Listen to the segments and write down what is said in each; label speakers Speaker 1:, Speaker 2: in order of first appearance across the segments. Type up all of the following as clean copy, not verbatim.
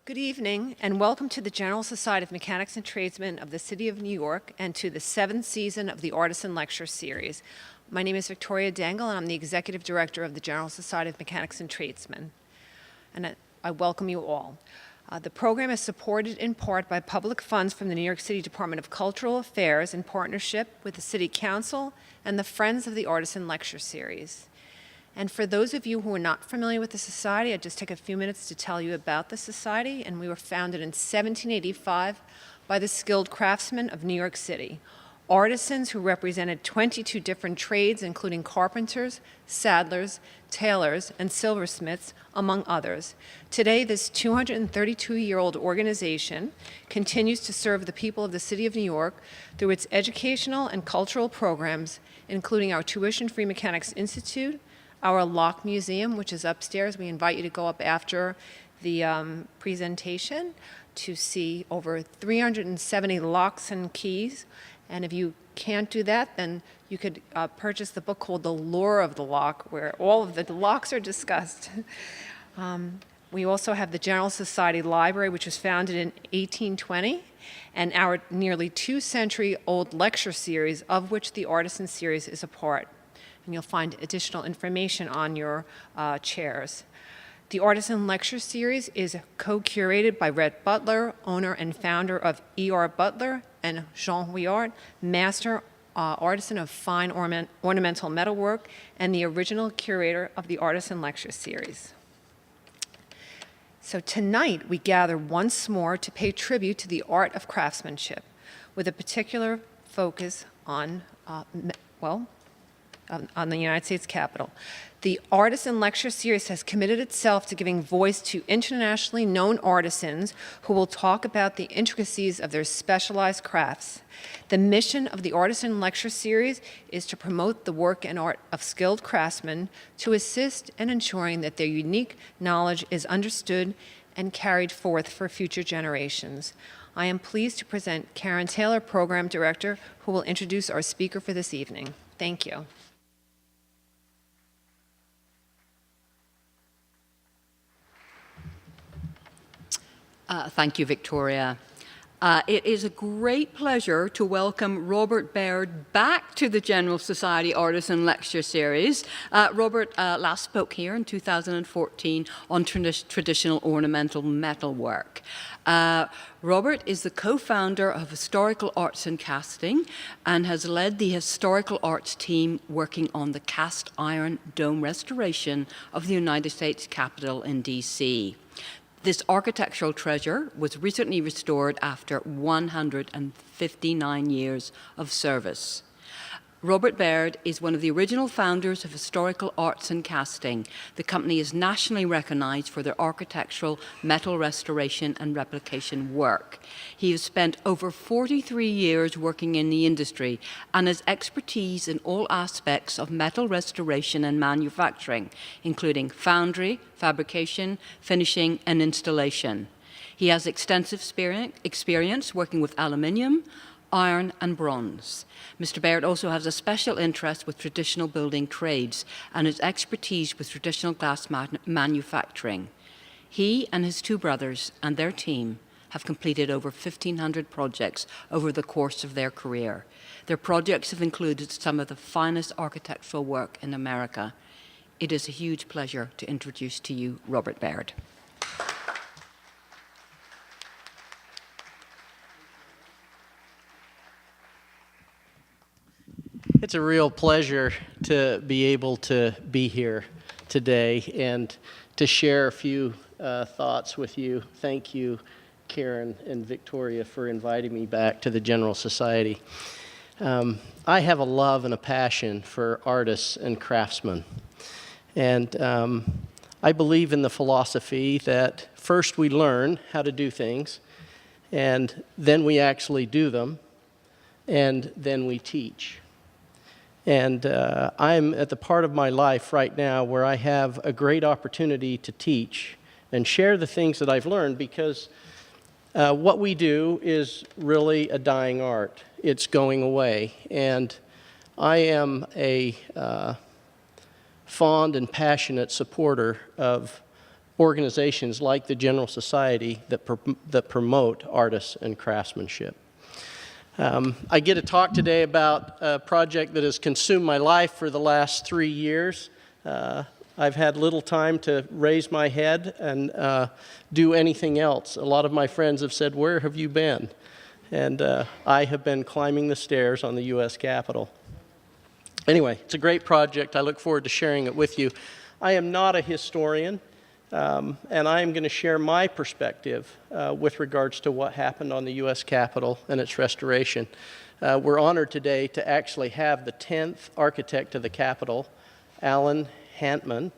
Speaker 1: Good evening, and welcome to the General Society of Mechanics and Tradesmen of the City of New York and to the 7th season of the Artisan Lecture Series. My name is Victoria Dangle, and I'm the Executive Director of the General Society of Mechanics and Tradesmen. And I welcome you all. The program is supported in part by public funds from the New York City Department of Cultural Affairs in partnership with the City Council and the Friends of the Artisan Lecture Series. And for those of you who are not familiar with the Society, I'd just take a few minutes to tell you about the Society. And we were founded in 1785 by the skilled craftsmen of New York City, artisans who represented 22 different trades, including carpenters, saddlers, tailors, and silversmiths, among others. Today, this 232-year-old organization continues to serve the people of the City of New York through its educational and cultural programs, including our Tuition-Free Mechanics Institute, our lock museum, which is upstairs. We invite you to go up after the presentation to see over 370 locks and keys. And if you can't do that, then you could purchase the book called The Lore of the Lock, where all of the locks are discussed. We also have the General Society Library, which was founded in 1820, and our nearly 2-century-old lecture series, of which the Artisan series is a part. And you'll find additional information on your chairs. The Artisan Lecture Series is co-curated by Rhett Butler, owner and founder of E.R. Butler, and Jean Huillard, master artisan of fine ornamental metalwork and the original curator of the Artisan Lecture Series. So tonight we gather once more to pay tribute to the art of craftsmanship, with a particular focus on, on the United States Capitol. The Artisan Lecture Series has committed itself to giving voice to internationally known artisans who will talk about the intricacies of their specialized crafts. The mission of the Artisan Lecture Series is to promote the work and art of skilled craftsmen, to assist in ensuring that their unique knowledge is understood and carried forth for future generations. I am pleased to present Karen Taylor, Program Director, who will introduce our speaker for this evening. Thank you.
Speaker 2: Thank you, Victoria. It is a great pleasure to welcome Robert Baird back to the General Society Artisan Lecture Series. Robert last spoke here in 2014 on traditional ornamental metalwork. Robert is the co-founder of Historical Arts and Casting and has led the Historical Arts team working on the cast iron dome restoration of the United States Capitol in D.C. This architectural treasure was recently restored after 159 years of service. Robert Baird is one of the original founders of Historical Arts and Casting. The company is nationally recognized for their architectural metal restoration and replication work. He has spent over 43 years working in the industry and has expertise in all aspects of metal restoration and manufacturing, including foundry, fabrication, finishing, and installation. He has extensive experience working with aluminium, iron, and bronze. Mr. Baird also has a special interest with traditional building trades and his expertise with traditional glass manufacturing. He and his 2 brothers and their team have completed over 1,500 projects over the course of their career. Their projects have included some of the finest architectural work in America. It is a huge pleasure to introduce to you Robert Baird.
Speaker 3: It's a real pleasure to be able to be here today and to share a few thoughts with you. Thank you, Karen and Victoria, for inviting me back to the General Society. I have a love and a passion for artists and craftsmen. And I believe in the philosophy that first we learn how to do things, and then we actually do them, and then we teach. And I'm at the part of my life right now where I have a great opportunity to teach and share the things that I've learned, because what we do is really a dying art. It's going away. And I am a fond and passionate supporter of organizations like the General Society that promote artists and craftsmanship. I get to talk today about a project that has consumed my life for the last 3 years. I've had little time to raise my head and do anything else. A lot of my friends have said, "Where have you been?" And I have been climbing the stairs on the U.S. Capitol. Anyway, it's a great project. I look forward to sharing it with you. I am not a historian, and I am going to share my perspective with regards to what happened on the U.S. Capitol and its restoration. We're honored today to actually have the 10th architect of the Capitol, Alan Hantman,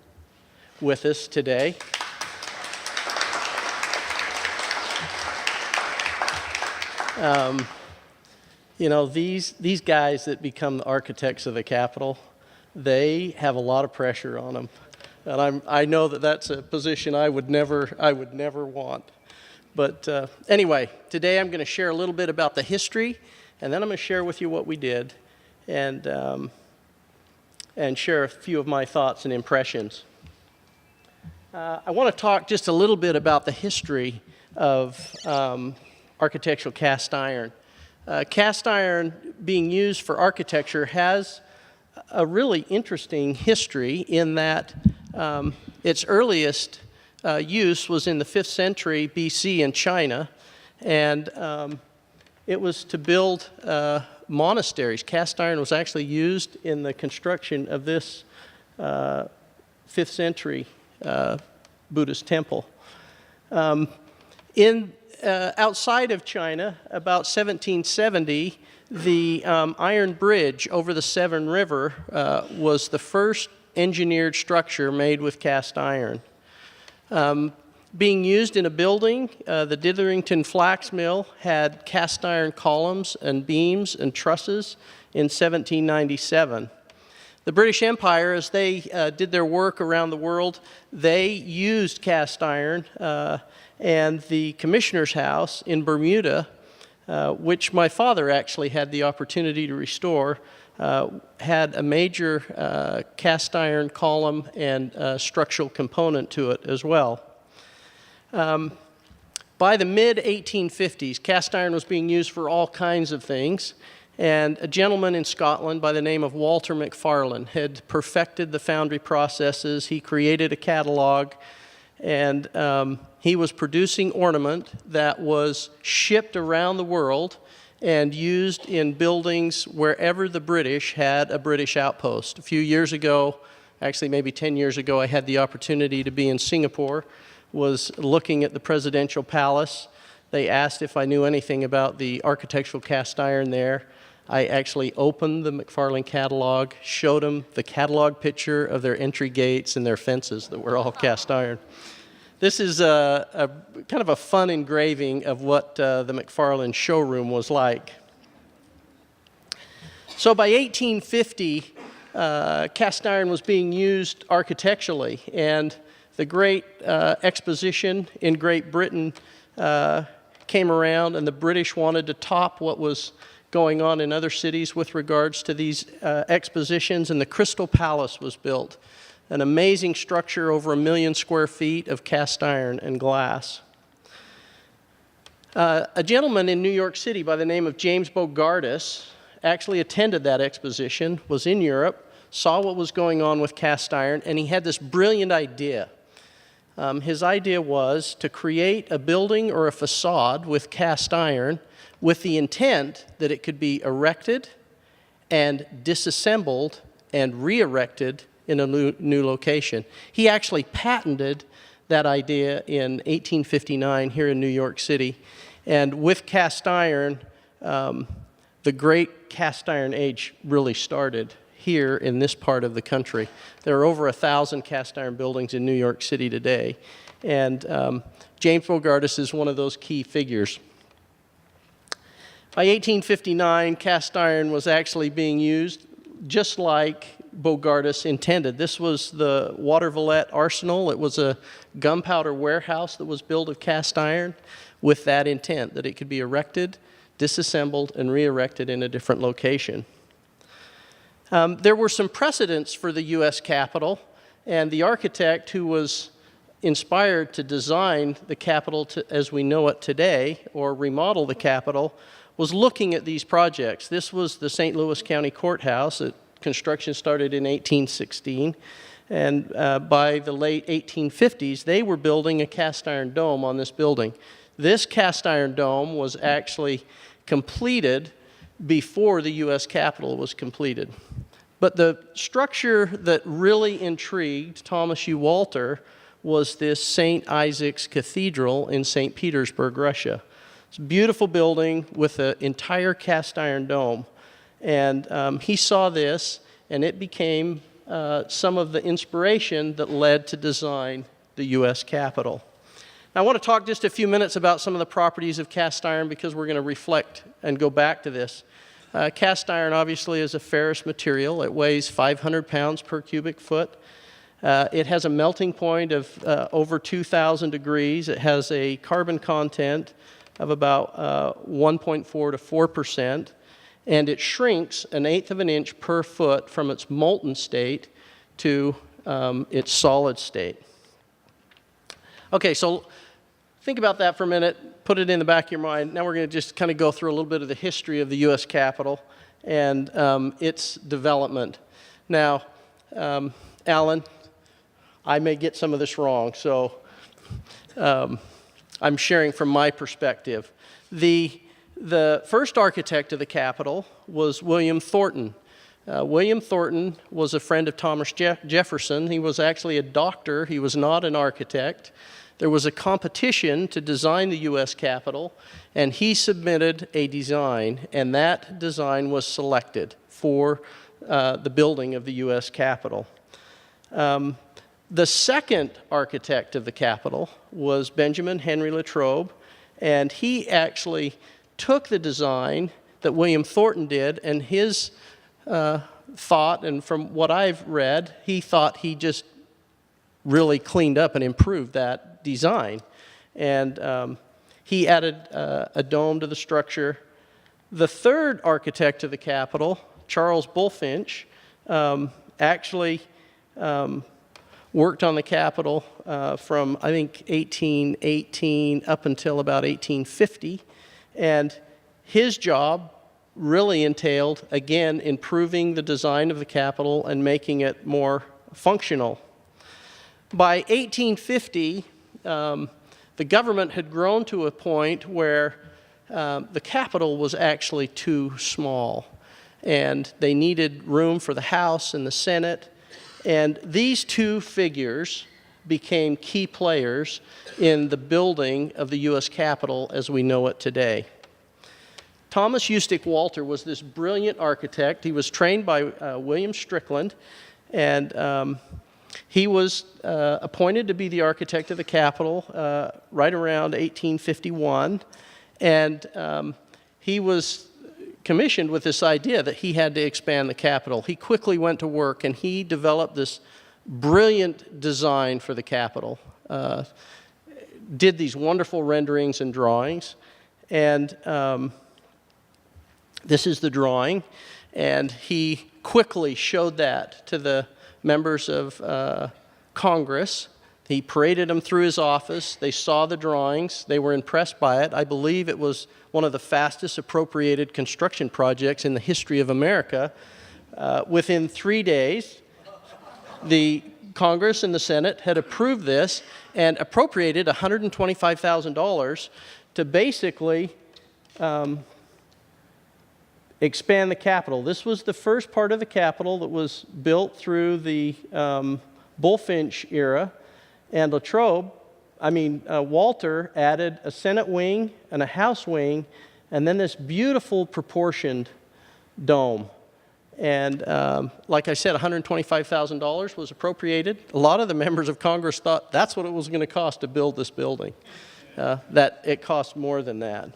Speaker 3: with us today. You know, these guys that become the architects of the Capitol, they have a lot of pressure on them. And I know that that's a position I would never want. But anyway, today I'm going to share a little bit about the history, and then I'm going to share with you what we did, and share a few of my thoughts and impressions. I want to talk just a little bit about the history of architectural cast iron. Cast iron being used for architecture has a really interesting history in that its earliest use was in the 5th century BC in China, and it was to build monasteries. Cast iron was actually used in the construction of this 5th century Buddhist temple. Outside of China, about 1770, the iron bridge over the Severn River was the first engineered structure made with cast iron. Being used in a building, the Ditherington Flax Mill had cast iron columns and beams and trusses in 1797. The British Empire, as they did their work around the world, they used cast iron, and the Commissioner's House in Bermuda, which my father actually had the opportunity to restore, had a major cast iron column and structural component to it as well. By the mid-1850s, cast iron was being used for all kinds of things, and a gentleman in Scotland by the name of Walter McFarlane had perfected the foundry processes. He created a catalog, and he was producing ornament that was shipped around the world and used in buildings wherever the British had a British outpost. A few years ago, actually maybe 10 years ago, I had the opportunity to be in Singapore, was looking at the presidential palace. They asked if I knew anything about the architectural cast iron there. I actually opened the McFarlane catalog, showed them the catalog picture of their entry gates and their fences that were all cast iron. This is a kind of a fun engraving of what the McFarlane showroom was like. So by 1850, cast iron was being used architecturally, and the Great Exposition in Great Britain came around, and the British wanted to top what was going on in other cities with regards to these expositions, and the Crystal Palace was built. An amazing structure over 1 million square feet of cast iron and glass. A gentleman in New York City by the name of James Bogardus actually attended that exposition, was in Europe, saw what was going on with cast iron, and he had this brilliant idea. His idea was to create a building or a facade with cast iron with the intent that it could be erected and disassembled and re-erected in a new location. He actually patented that idea in 1859 here in New York City. And with cast iron, the great cast iron age really started here in this part of the country. There are over 1,000 cast iron buildings in New York City today. And James Bogardus is one of those key figures. By 1859, cast iron was actually being used just like Bogardus intended. This was the Watervillette Arsenal. It was a gunpowder warehouse that was built of cast iron with that intent, that it could be erected, disassembled, and re-erected in a different location. There were some precedents for the U.S. Capitol, and the architect who was inspired to design the Capitol as we know it today, or remodel the Capitol, was looking at these projects. This was the St. Louis County Courthouse. Construction started in 1816, and by the late 1850s, they were building a cast iron dome on this building. This cast iron dome was actually completed before the U.S. Capitol was completed. But the structure that really intrigued Thomas U. Walter was this St. Isaac's Cathedral in St. Petersburg, Russia. It's a beautiful building with an entire cast iron dome. And he saw this, and it became some of the inspiration that led to design the U.S. Capitol. Now, I want to talk just a few minutes about some of the properties of cast iron because we're going to reflect and go back to this. Cast iron obviously is a ferrous material. It weighs 500 pounds per cubic foot. It has a melting point of over 2,000 degrees. It has a carbon content of about 1.4 to 4%, and it shrinks 1/8 of an inch per foot from its molten state to its solid state. Okay, so think about that for a minute, put it in the back of your mind. Now we're going to just kind of go through a little bit of the history of the U.S. Capitol and its development. Now, Alan, I may get some of this wrong, so I'm sharing from my perspective. The first architect of the Capitol was William Thornton. William Thornton was a friend of Thomas Jefferson. He was actually a doctor. He was not an architect. There was a competition to design the U.S. Capitol, and he submitted a design, and that design was selected for the building of the U.S. Capitol. The second architect of the Capitol was Benjamin Henry Latrobe, and he actually took the design that William Thornton did, and his thought, and from what I've read, he thought he just really cleaned up and improved that design. And he added a dome to the structure. The third architect of the Capitol, Charles Bulfinch, actually worked on the Capitol from, I think, 1818 up until about 1850. And his job really entailed, again, improving the design of the Capitol and making it more functional. By 1850, the government had grown to a point where the Capitol was actually too small, and they needed room for the House and the Senate. And these two figures became key players in the building of the U.S. Capitol as we know it today. Thomas Eustace Walter was this brilliant architect. He was trained by William Strickland, and he was appointed to be the architect of the Capitol right around 1851, and he was commissioned with this idea that he had to expand the Capitol. He quickly went to work, and he developed this brilliant design for the Capitol, did these wonderful renderings and drawings, and this is the drawing, and he quickly showed that to the members of Congress. He paraded them through his office. They saw the drawings. They were impressed by it. I believe it was one of the fastest appropriated construction projects in the history of America. Within 3 days, the Congress and the Senate had approved this and appropriated $125,000 to basically expand the Capitol. This was the first part of the Capitol that was built through the Bulfinch era, and Walter added a Senate wing and a House wing, and then this beautiful proportioned dome. And like I said, $125,000 was appropriated. A lot of the members of Congress thought that's what it was going to cost to build this building, that it cost more than that.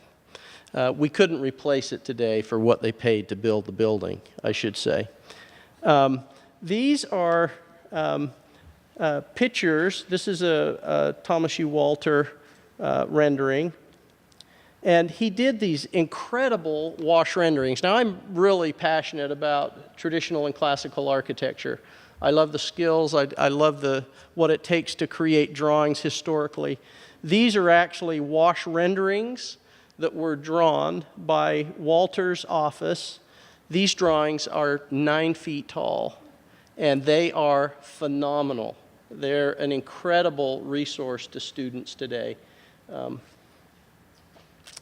Speaker 3: We couldn't replace it today for what they paid to build the building, I should say. These are pictures. This is a Thomas U. Walter rendering. And he did these incredible wash renderings. Now, I'm really passionate about traditional and classical architecture. I love the skills. I love what it takes to create drawings historically. These are actually wash renderings that were drawn by Walter's office. These drawings are 9 feet tall, and they are phenomenal. They're an incredible resource to students today.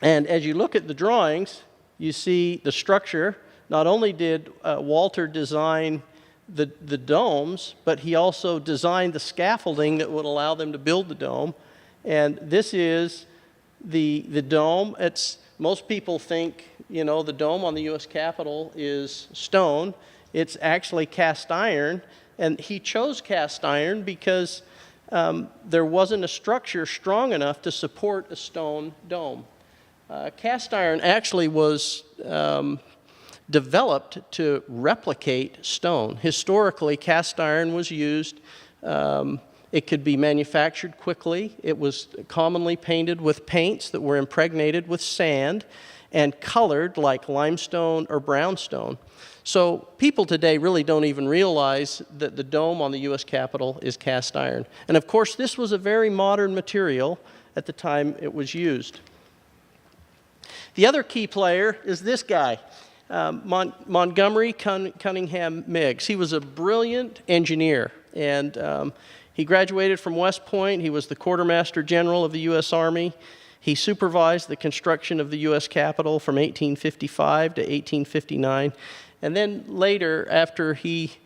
Speaker 3: And as you look at the drawings, you see the structure. Not only did Walter design the domes, but he also designed the scaffolding that would allow them to build the dome. And this is the dome. Most people think, you know, the dome on the U.S. Capitol is stone. It's actually cast iron. And he chose cast iron because there wasn't a structure strong enough to support a stone dome. Cast iron actually was developed to replicate stone. Historically, cast iron was used. It could be manufactured quickly. It was commonly painted with paints that were impregnated with sand and colored like limestone or brownstone. So people today really don't even realize that the dome on the U.S. Capitol is cast iron. And of course, this was a very modern material at the time it was used. The other key player is this guy, Montgomery Cunningham Meigs. He was a brilliant engineer, and he graduated from West Point. He was the Quartermaster General of the U.S. Army. He supervised the construction of the U.S. Capitol from 1855 to 1859. And then later, after he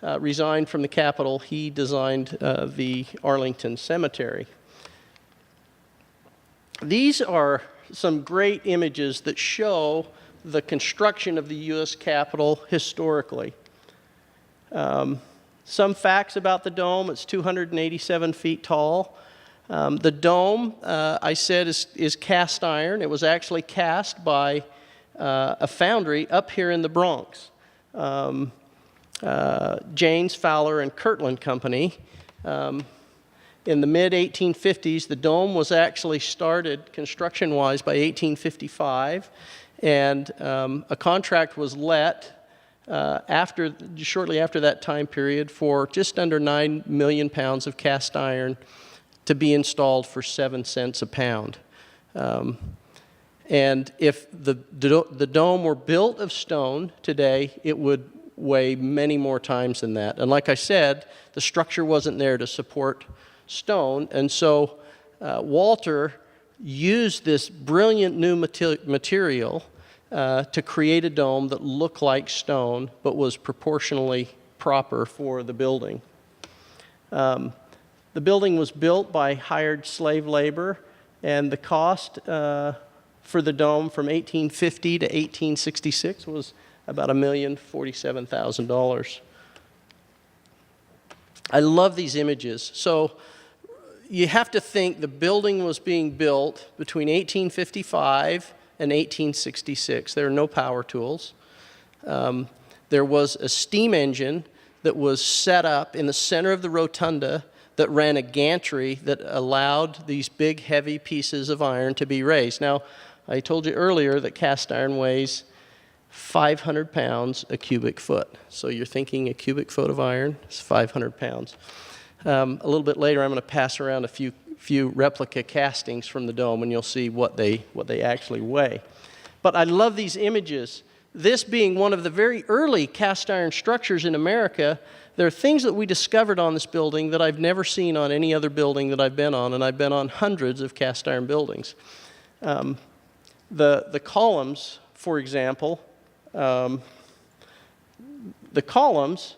Speaker 3: resigned from the Capitol, he designed the Arlington Cemetery. These are some great images that show the construction of the U.S. Capitol historically. Some facts about the dome: it's 287 feet tall. The dome, I said, is cast iron. It was actually cast by a foundry up here in the Bronx, Janes, Fowler, and Kirtland Company. In the mid-1850s, the dome was actually started construction-wise by 1855, and a contract was let shortly after that time period for just under 9 million pounds of cast iron to be installed for 7 cents a pound. And if the dome were built of stone today, it would weigh many more times than that. And like I said, the structure wasn't there to support stone, and so Walter used this brilliant new material to create a dome that looked like stone but was proportionally proper for the building. The building was built by hired slave labor, and the cost for the dome from 1850 to 1866 was about $1,047,000. I love these images. So you have to think the building was being built between 1855 and 1866. There are no power tools. There was a steam engine that was set up in the center of the rotunda that ran a gantry that allowed these big, heavy pieces of iron to be raised. Now, I told you earlier that cast iron weighs 500 pounds a cubic foot. So you're thinking a cubic foot of iron is 500 pounds. A little bit later, I'm going to pass around a few replica castings from the dome, and you'll see what they actually weigh. But I love these images. This being one of the very early cast iron structures in America, there are things that we discovered on this building that I've never seen on any other building that I've been on, and I've been on hundreds of cast iron buildings. The columns, for example, the columns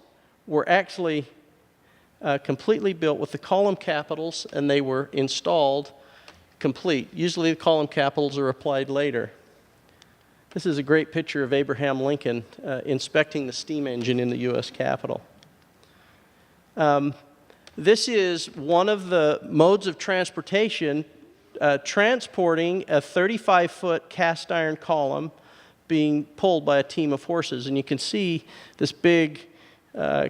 Speaker 3: were actually completely built with the column capitals, and they were installed complete. Usually the column capitals are applied later. This is a great picture of Abraham Lincoln inspecting the steam engine in the U.S. Capitol. This is one of the modes of transportation transporting a 35-foot cast iron column being pulled by a team of horses. And you can see this big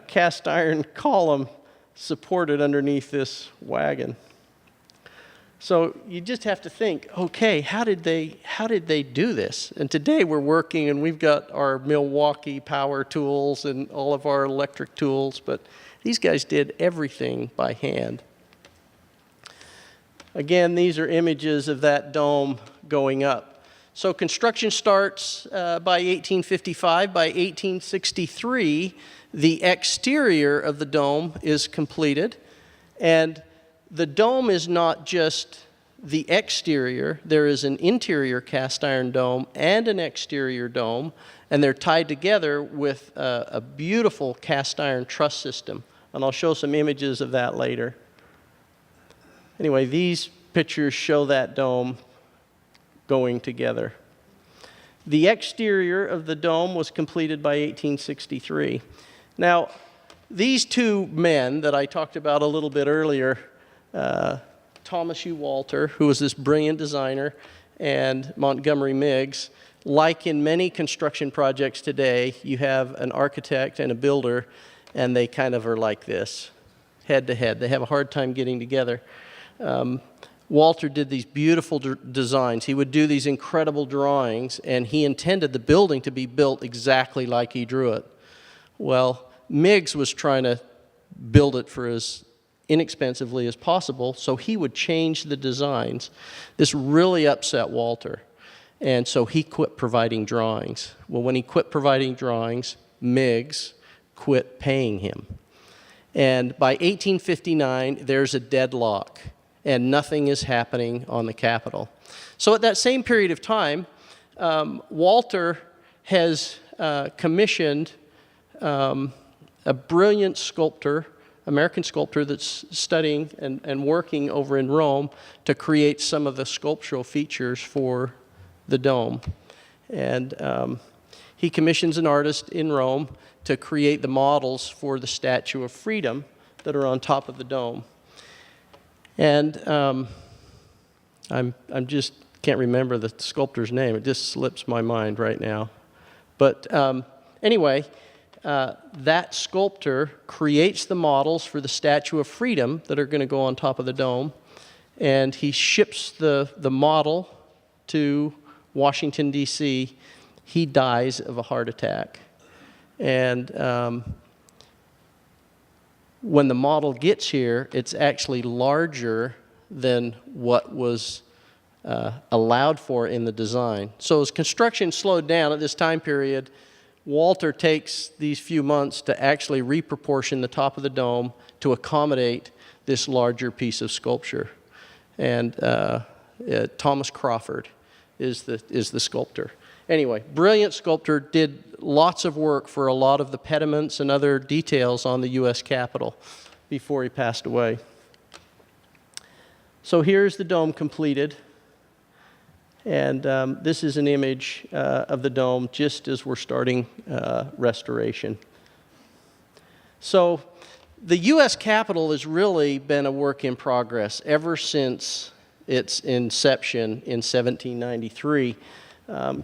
Speaker 3: cast iron column supported underneath this wagon. So you just have to think, okay, how did they do this? And today we're working and we've got our Milwaukee power tools and all of our electric tools, but These guys did everything by hand. Again, these are images of that dome going up. So construction starts by 1855. By 1863, the exterior of the dome is completed. And the dome is not just the exterior. There is an interior cast iron dome and an exterior dome, and they're tied together with a beautiful cast iron truss system. And I'll show some images of that later. Anyway, these pictures show that dome going together. The exterior of the dome was completed by 1863. Now, these two men that I talked about a little bit earlier, Thomas U. Walter, who was this brilliant designer, and Montgomery Meigs, like in many construction projects today, you have an architect and a builder, and they kind of are like this, head to head. They have a hard time getting together. Walter did these beautiful designs. He would do these incredible drawings, and he intended the building to be built exactly like he drew it. Well, Meigs was trying to build it for as inexpensively as possible, so he would change the designs. This really upset Walter, and so he quit providing drawings. Well, when he quit providing drawings, Meigs quit paying him. And by 1859, there's a deadlock, and nothing is happening on the Capitol. So at that same period of time, Walter has commissioned a brilliant sculptor, American sculptor that's studying and working over in Rome to create some of the sculptural features for the dome. And he commissions an artist in Rome to create the models for the Statue of Freedom that are on top of the dome. And I'm just can't remember the sculptor's name. It just slips my mind right now. But anyway, that sculptor creates the models for the Statue of Freedom that are going to go on top of the dome, and he ships the model to Washington, D.C. He dies of a heart attack. And when the model gets here, it's actually larger than what was allowed for in the design. So as construction slowed down at this time period, Walter takes these few months to actually reproportion the top of the dome to accommodate this larger piece of sculpture. And Thomas Crawford is the sculptor. Anyway, brilliant sculptor, did lots of work for a lot of the pediments and other details on the U.S. Capitol before he passed away. So here's the dome completed. And this is an image of the dome just as we're starting restoration. So the U.S. Capitol has really been a work in progress ever since its inception in 1793.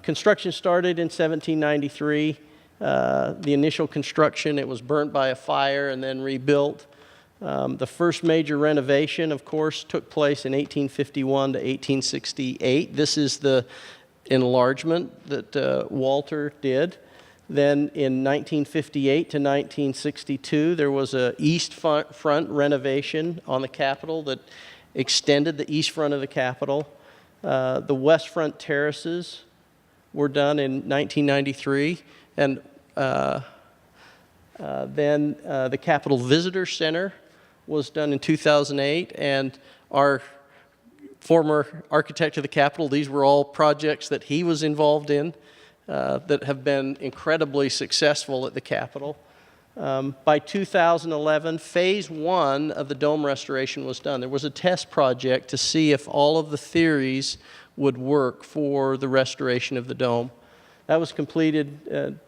Speaker 3: Construction started in 1793. The initial construction, it was burnt by a fire and then rebuilt. The first major renovation, of course, took place in 1851 to 1868. This is the enlargement that Walter did. Then in 1958 to 1962, there was an east front renovation on the Capitol that extended the east front of the Capitol. The west front terraces were done in 1993, and then the Capitol Visitor Center was done in 2008, and our former architect of the Capitol, these were all projects that he was involved in that have been incredibly successful at the Capitol. By 2011, phase 1 of the dome restoration was done. There was a test project to see if all of the theories would work for the restoration of the dome. That was completed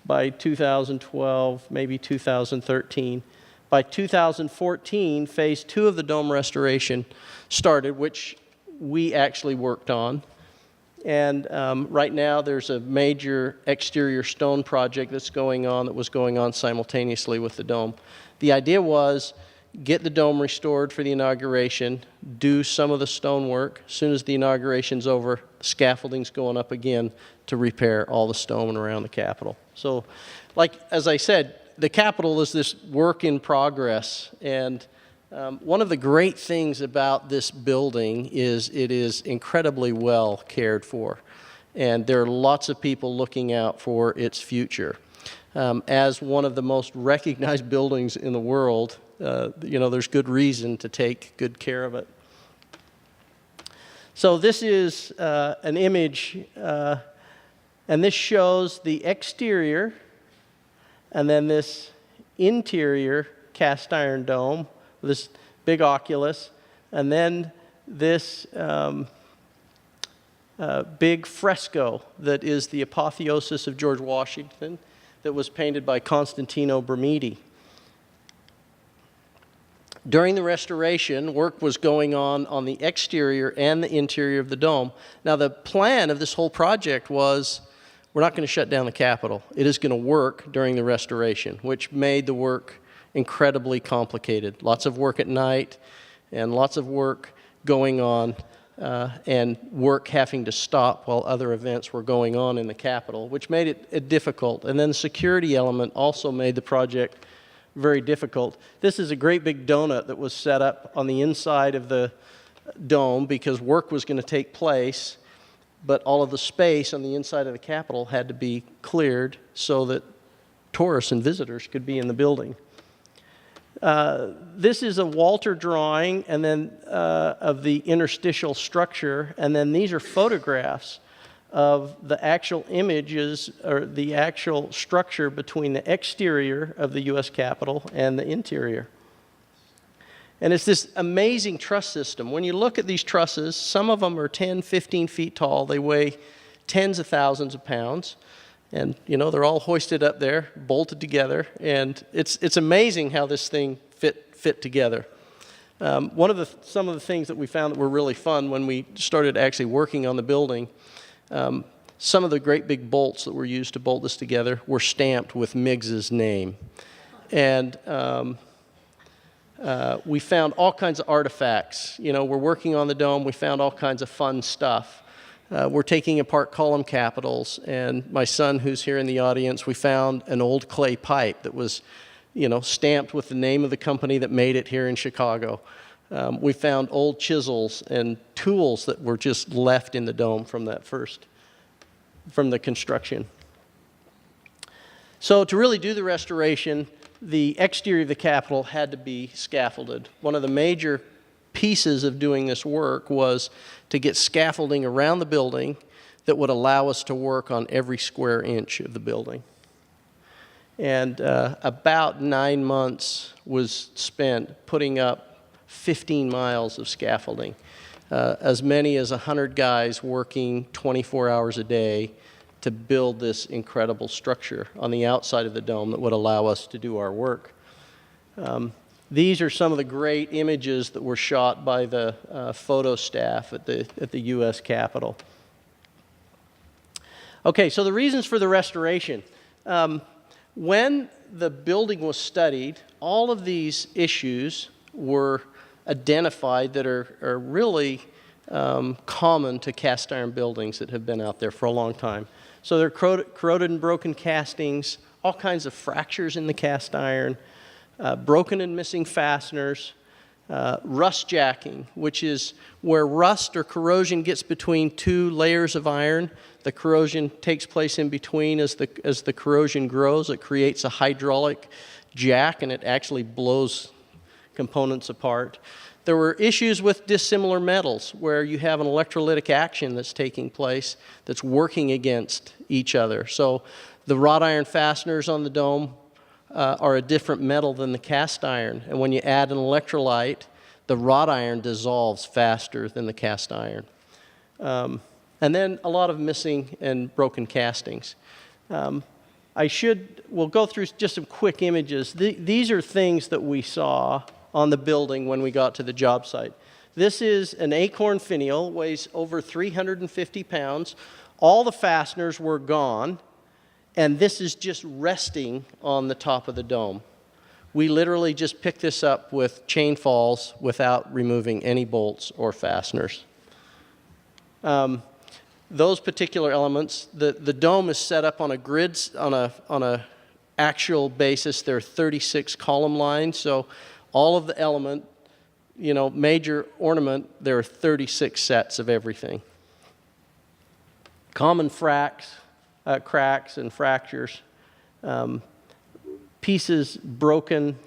Speaker 3: by 2012, maybe 2013. By 2014, phase 2 of the dome restoration started, which we actually worked on. And right now there's a major exterior stone project that's going on, that was going on simultaneously with the dome. The idea was get the dome restored for the inauguration, do some of the stone work. As soon as the inauguration's over, scaffolding's going up again to repair all the stone around the Capitol. So, like as I said, the Capitol is this work in progress, and one of the great things about this building is it is incredibly well cared for, and there are lots of people looking out for its future. As one of the most recognized buildings in the world, there's good reason to take good care of it. So this is an image, and this shows the exterior, and then this interior cast iron dome, this big oculus, and then this big fresco that is the apotheosis of George Washington that was painted by Constantino Brumidi. During the restoration, work was going on the exterior and the interior of the dome. Now, the plan of this whole project was, we're not going to shut down the Capitol. It is going to work during the restoration, which made the work incredibly complicated. Lots of work at night and lots of work going on and work having to stop while other events were going on in the Capitol, which made it difficult. And then the security element also made the project very difficult. This is a great big donut that was set up on the inside of the dome because work was going to take place, but all of the space on the inside of the Capitol had to be cleared so that tourists and visitors could be in the building. This is a Walter drawing and then of the interstitial structure, and then these are photographs of the actual images or the actual structure between the exterior of the U.S. Capitol and the interior. And it's this amazing truss system. When you look at these trusses, some of them are 10, 15 feet tall. They weigh tens of thousands of pounds. And, they're all hoisted up there, bolted together. And it's amazing how this thing fit together. Some of the things that we found that were really fun when we started actually working on the building, some of the great big bolts that were used to bolt this together were stamped with Miggs's name. And we found all kinds of artifacts. We're working on the dome. We found all kinds of fun stuff. We're taking apart column capitals, and my son, who's here in the audience, we found an old clay pipe that was, stamped with the name of the company that made it here in Chicago. We found old chisels and tools that were just left in the dome from the construction. So to really do the restoration, the exterior of the Capitol had to be scaffolded. One of the major pieces of doing this work was to get scaffolding around the building that would allow us to work on every square inch of the building. And about 9 months was spent putting up 15 miles of scaffolding. As many as 100 guys working 24 hours a day to build this incredible structure on the outside of the dome that would allow us to do our work. These are some of the great images that were shot by the photo staff at the U.S. Capitol. Okay, so the reasons for the restoration. When the building was studied, all of these issues were identified that are really common to cast iron buildings that have been out there for a long time. So there are corroded and broken castings, all kinds of fractures in the cast iron, broken and missing fasteners, rust jacking, which is where rust or corrosion gets between two layers of iron. The corrosion takes place in between as the corrosion grows. It creates a hydraulic jack, and it actually blows components apart. There were issues with dissimilar metals where you have an electrolytic action that's taking place that's working against each other. So the wrought iron fasteners on the dome are a different metal than the cast iron. And when you add an electrolyte, the wrought iron dissolves faster than the cast iron. And then a lot of missing and broken castings. We'll go through just some quick images. These are things that we saw on the building when we got to the job site. This is an acorn finial, weighs over 350 pounds. All the fasteners were gone, and this is just resting on the top of the dome. We literally just picked this up with chain falls without removing any bolts or fasteners. Those particular elements, the dome is set up on a grid, on a actual basis, there are 36 column lines. So all of the element, major ornament, there are 36 sets of everything. Common cracks and fractures, pieces broken.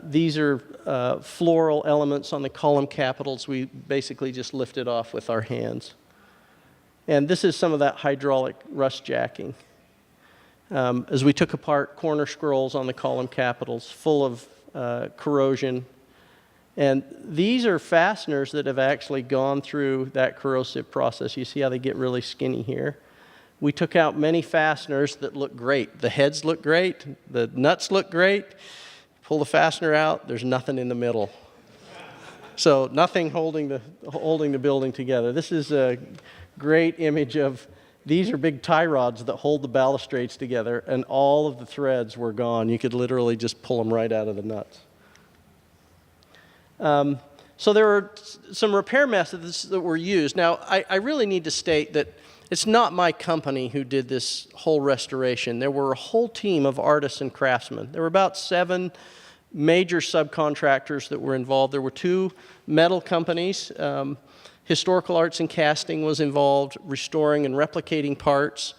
Speaker 3: These are floral elements on the column capitals. We basically just lifted off with our hands. And this is some of that hydraulic rust jacking. As we took apart corner scrolls on the column capitals, full of corrosion. And these are fasteners that have actually gone through that corrosive process. You see how they get really skinny here? We took out many fasteners that look great. The heads look great. The nuts look great. Pull the fastener out, there's nothing in the middle. So nothing holding the building together. This is a great image of, these are big tie rods that hold the balustrades together, and all of the threads were gone. You could literally just pull them right out of the nuts. So there were some repair methods that were used. Now, I really need to state that it's not my company who did this whole restoration. There were a whole team of artists and craftsmen. There were about 7 major subcontractors that were involved. There were 2 metal companies. Historical Arts and Casting was involved, restoring and replicating parts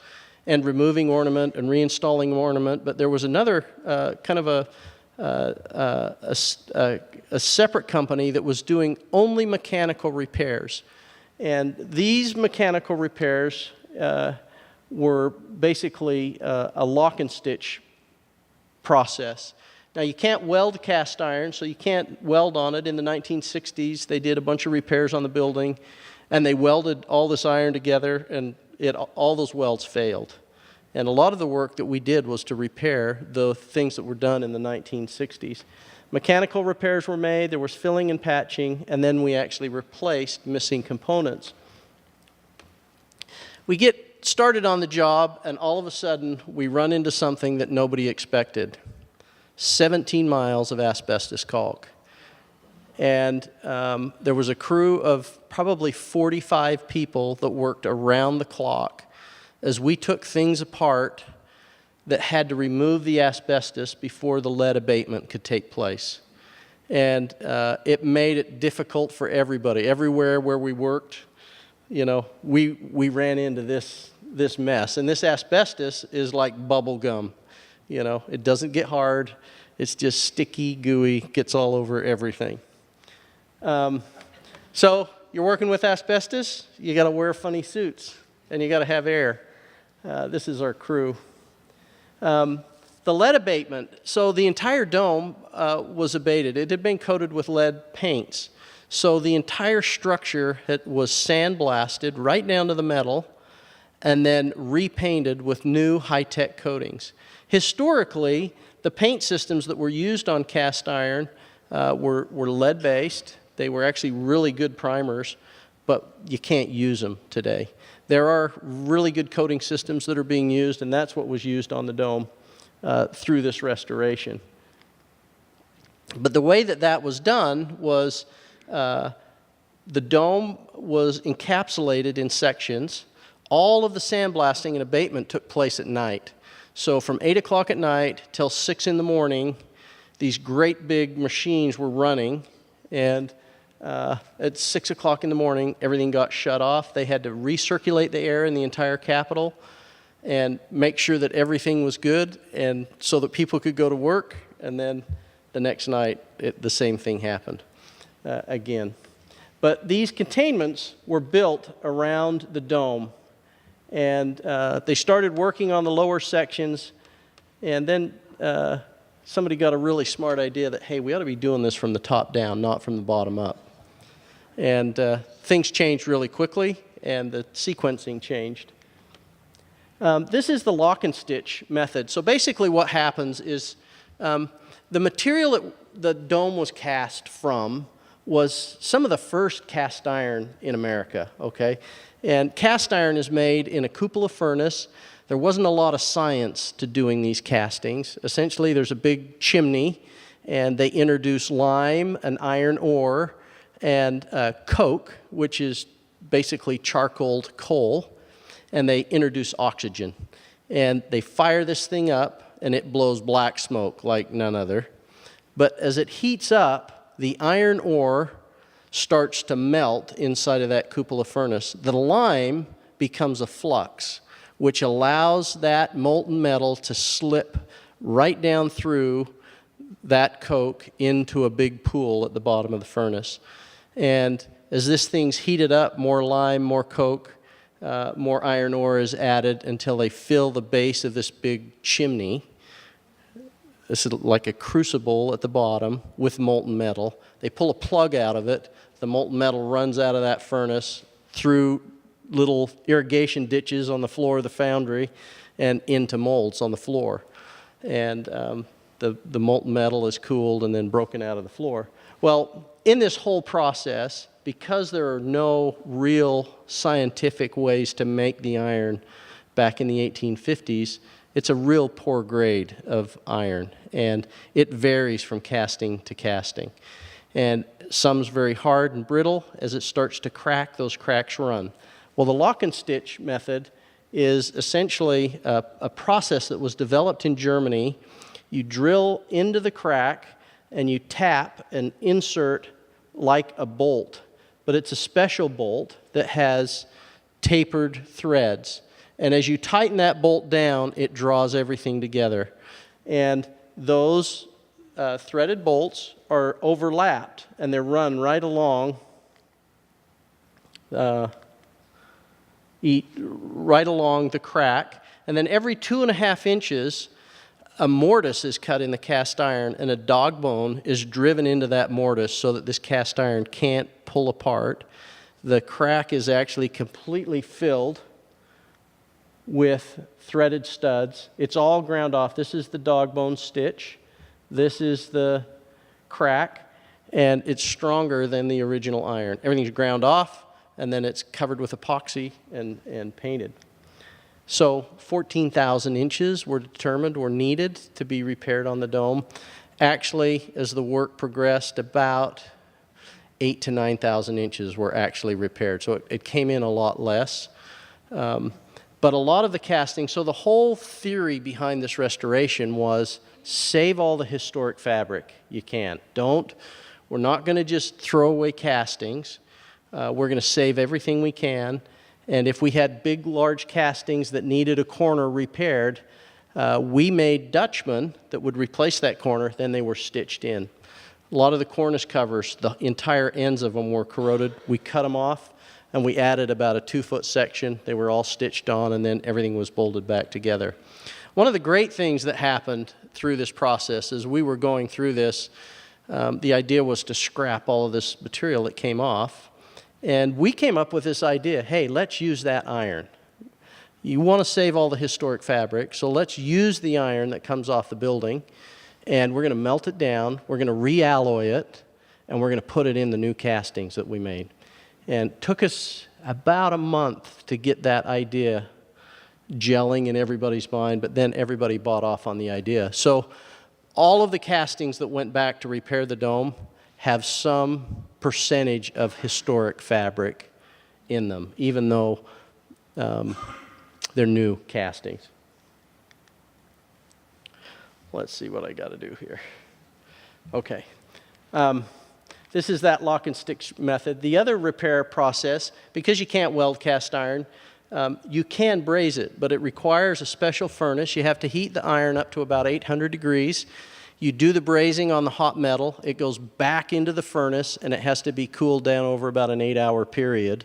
Speaker 3: and removing ornament and reinstalling ornament. But there was another kind of a separate company that was doing only mechanical repairs. And these mechanical repairs were basically a lock and stitch process. Now, you can't weld cast iron, so you can't weld on it. In the 1960s, they did a bunch of repairs on the building, and they welded all this iron together, and all those welds failed. And a lot of the work that we did was to repair the things that were done in the 1960s. Mechanical repairs were made, there was filling and patching, and then we actually replaced missing components. We get started on the job, and all of a sudden, we run into something that nobody expected. 17 miles of asbestos caulk. And there was a crew of probably 45 people that worked around the clock as we took things apart that had to remove the asbestos before the lead abatement could take place. And it made it difficult for everybody. Everywhere where we worked, we ran into this mess. And this asbestos is like bubble gum. It doesn't get hard. It's just sticky, gooey, gets all over everything. So you're working with asbestos, you got to wear funny suits, and you got to have air. This is our crew. The lead abatement, so the entire dome was abated. It had been coated with lead paints. So the entire structure was sandblasted right down to the metal and then repainted with new high-tech coatings. Historically, the paint systems that were used on cast iron were lead-based. They were actually really good primers, but you can't use them today. There are really good coating systems that are being used, and that's what was used on the dome through this restoration. But the way that was done was the dome was encapsulated in sections. All of the sandblasting and abatement took place at night. So from 8 o'clock at night till 6 in the morning, these great big machines were running, and at 6 o'clock in the morning, everything got shut off. They had to recirculate the air in the entire Capitol and make sure that everything was good, and so that people could go to work, and then the next night, the same thing happened again. But these containments were built around the dome, and they started working on the lower sections, and then somebody got a really smart idea that, hey, we ought to be doing this from the top down, not from the bottom up. And things changed really quickly, and the sequencing changed. This is the lock and stitch method. So basically what happens is the material that the dome was cast from was some of the first cast iron in America, okay? And cast iron is made in a cupola furnace. There wasn't a lot of science to doing these castings. Essentially, there's a big chimney, and they introduce lime and iron ore and coke, which is basically charcoaled coal, and they introduce oxygen. And they fire this thing up, and it blows black smoke like none other. But as it heats up, the iron ore starts to melt inside of that cupola furnace. The lime becomes a flux, which allows that molten metal to slip right down through that coke into a big pool at the bottom of the furnace. And as this thing's heated up, more lime, more coke, more iron ore is added until they fill the base of this big chimney. This is like a crucible at the bottom with molten metal. They pull a plug out of it. The molten metal runs out of that furnace through little irrigation ditches on the floor of the foundry and into molds on the floor. And the molten metal is cooled and then broken out of the floor. Well, in this whole process, because there are no real scientific ways to make the iron back in the 1850s, it's a real poor grade of iron, and it varies from casting to casting. And some's very hard and brittle. As it starts to crack, those cracks run. Well, the lock and stitch method is essentially a process that was developed in Germany. You drill into the crack and you tap and insert like a bolt, but it's a special bolt that has tapered threads. And as you tighten that bolt down, it draws everything together. And those threaded bolts are overlapped, and they're run right along right along the crack. And then every 2.5 inches, a mortise is cut in the cast iron, and a dog bone is driven into that mortise so that this cast iron can't pull apart. The crack is actually completely filled with threaded studs. It's all ground off. This is the dog bone stitch. This is the crack, and it's stronger than the original iron. Everything's ground off, and then it's covered with epoxy and painted. So 14,000 inches were determined were needed to be repaired on the dome. Actually, as the work progressed, about 8,000 to 9,000 inches were actually repaired. So it came in a lot less. But a lot of the casting, so the whole theory behind this restoration was save all the historic fabric you can. We're not going to just throw away castings. We're going to save everything we can. And if we had big, large castings that needed a corner repaired, we made Dutchmen that would replace that corner, then they were stitched in. A lot of the cornice covers, the entire ends of them were corroded. We cut them off, and we added about a 2-foot section. They were all stitched on, and then everything was bolted back together. One of the great things that happened through this process is we were going through this, the idea was to scrap all of this material that came off. And we came up with this idea, hey, let's use that iron. You want to save all the historic fabric, so let's use the iron that comes off the building, and we're going to melt it down, we're going to realloy it, and we're going to put it in the new castings that we made. And it took us about a month to get that idea gelling in everybody's mind, but then everybody bought off on the idea. So all of the castings that went back to repair the dome have some percentage of historic fabric in them, even though they're new castings. Let's see what I got to do here. Okay. This is that lock and stick method. The other repair process, because you can't weld cast iron, you can braze it, but it requires a special furnace. You have to heat the iron up to about 800 degrees. You do the brazing on the hot metal. It goes back into the furnace, and it has to be cooled down over about an 8-hour period.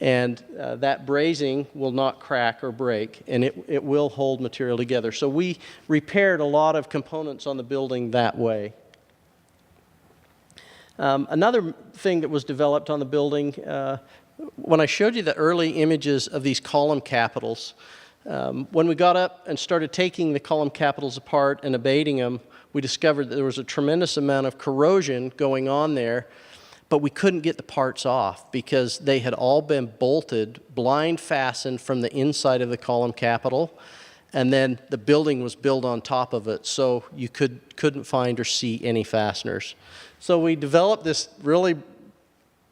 Speaker 3: And that brazing will not crack or break, and it will hold material together. So we repaired a lot of components on the building that way. Another thing that was developed on the building, when I showed you the early images of these column capitals, when we got up and started taking the column capitals apart and abating them, we discovered that there was a tremendous amount of corrosion going on there, but we couldn't get the parts off because they had all been bolted, blind fastened from the inside of the column capital, and then the building was built on top of it, so you couldn't find or see any fasteners. So we developed this really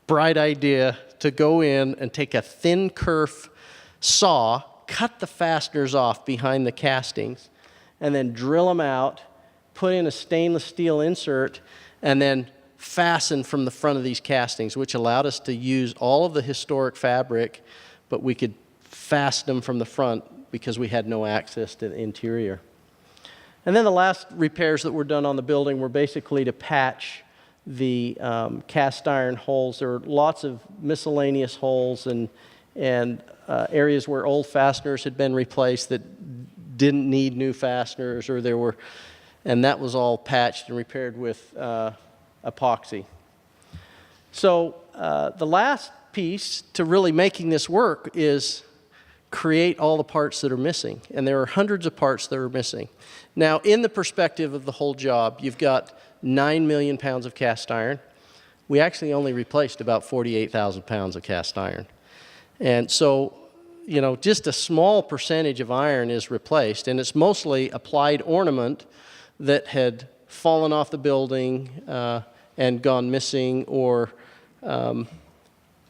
Speaker 3: bright idea to go in and take a thin kerf saw, cut the fasteners off behind the castings, and then drill them out, put in a stainless steel insert, and then fasten from the front of these castings, which allowed us to use all of the historic fabric, but we could fasten them from the front because we had no access to the interior. And then the last repairs that were done on the building were basically to patch the cast iron holes. There were lots of miscellaneous holes and areas where old fasteners had been replaced that didn't need new fasteners, and that was all patched and repaired with epoxy. So the last piece to really making this work is create all the parts that are missing, and there are hundreds of parts that are missing. Now, in the perspective of the whole job, you've got 9 million pounds of cast iron. We actually only replaced about 48,000 pounds of cast iron. And so, you know, just a small percentage of iron is replaced, and it's mostly applied ornament that had fallen off the building and gone missing, or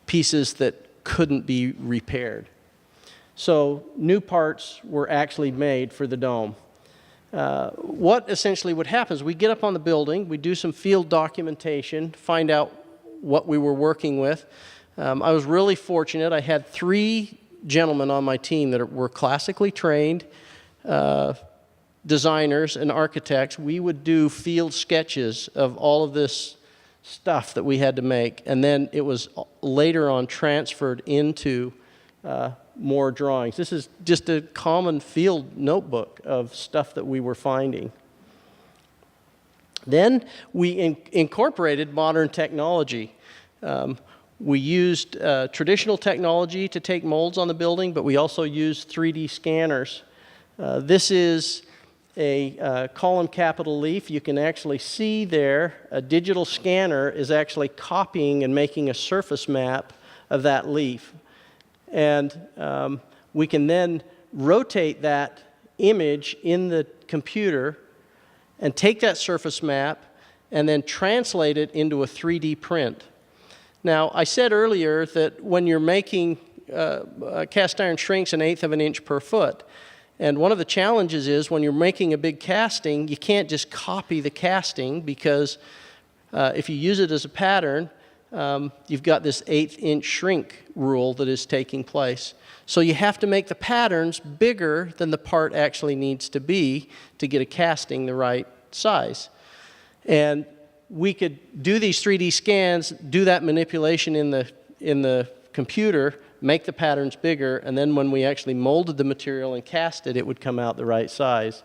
Speaker 3: pieces that couldn't be repaired. So new parts were actually made for the dome. What essentially would happen is we get up on the building, we do some field documentation, find out what we were working with. I was really fortunate. I had 3 gentlemen on my team that were classically trained designers and architects. We would do field sketches of all of this stuff that we had to make, and then it was later on transferred into more drawings. This is just a common field notebook of stuff that we were finding. Then we incorporated modern technology. We used traditional technology to take molds on the building, but we also used 3D scanners. This is a column capital leaf. You can actually see there a digital scanner is actually copying and making a surface map of that leaf. And we can then rotate that image in the computer and take that surface map and then translate it into a 3D print. Now, I said earlier that when you're making cast iron shrinks 1/8 of an inch per foot. And one of the challenges is when you're making a big casting, you can't just copy the casting, because if you use it as a pattern, you've got this 1/8 inch shrink rule that is taking place. So you have to make the patterns bigger than the part actually needs to be to get a casting the right size. And we could do these 3D scans, do that manipulation in the computer, make the patterns bigger, and then when we actually molded the material and cast it, it would come out the right size.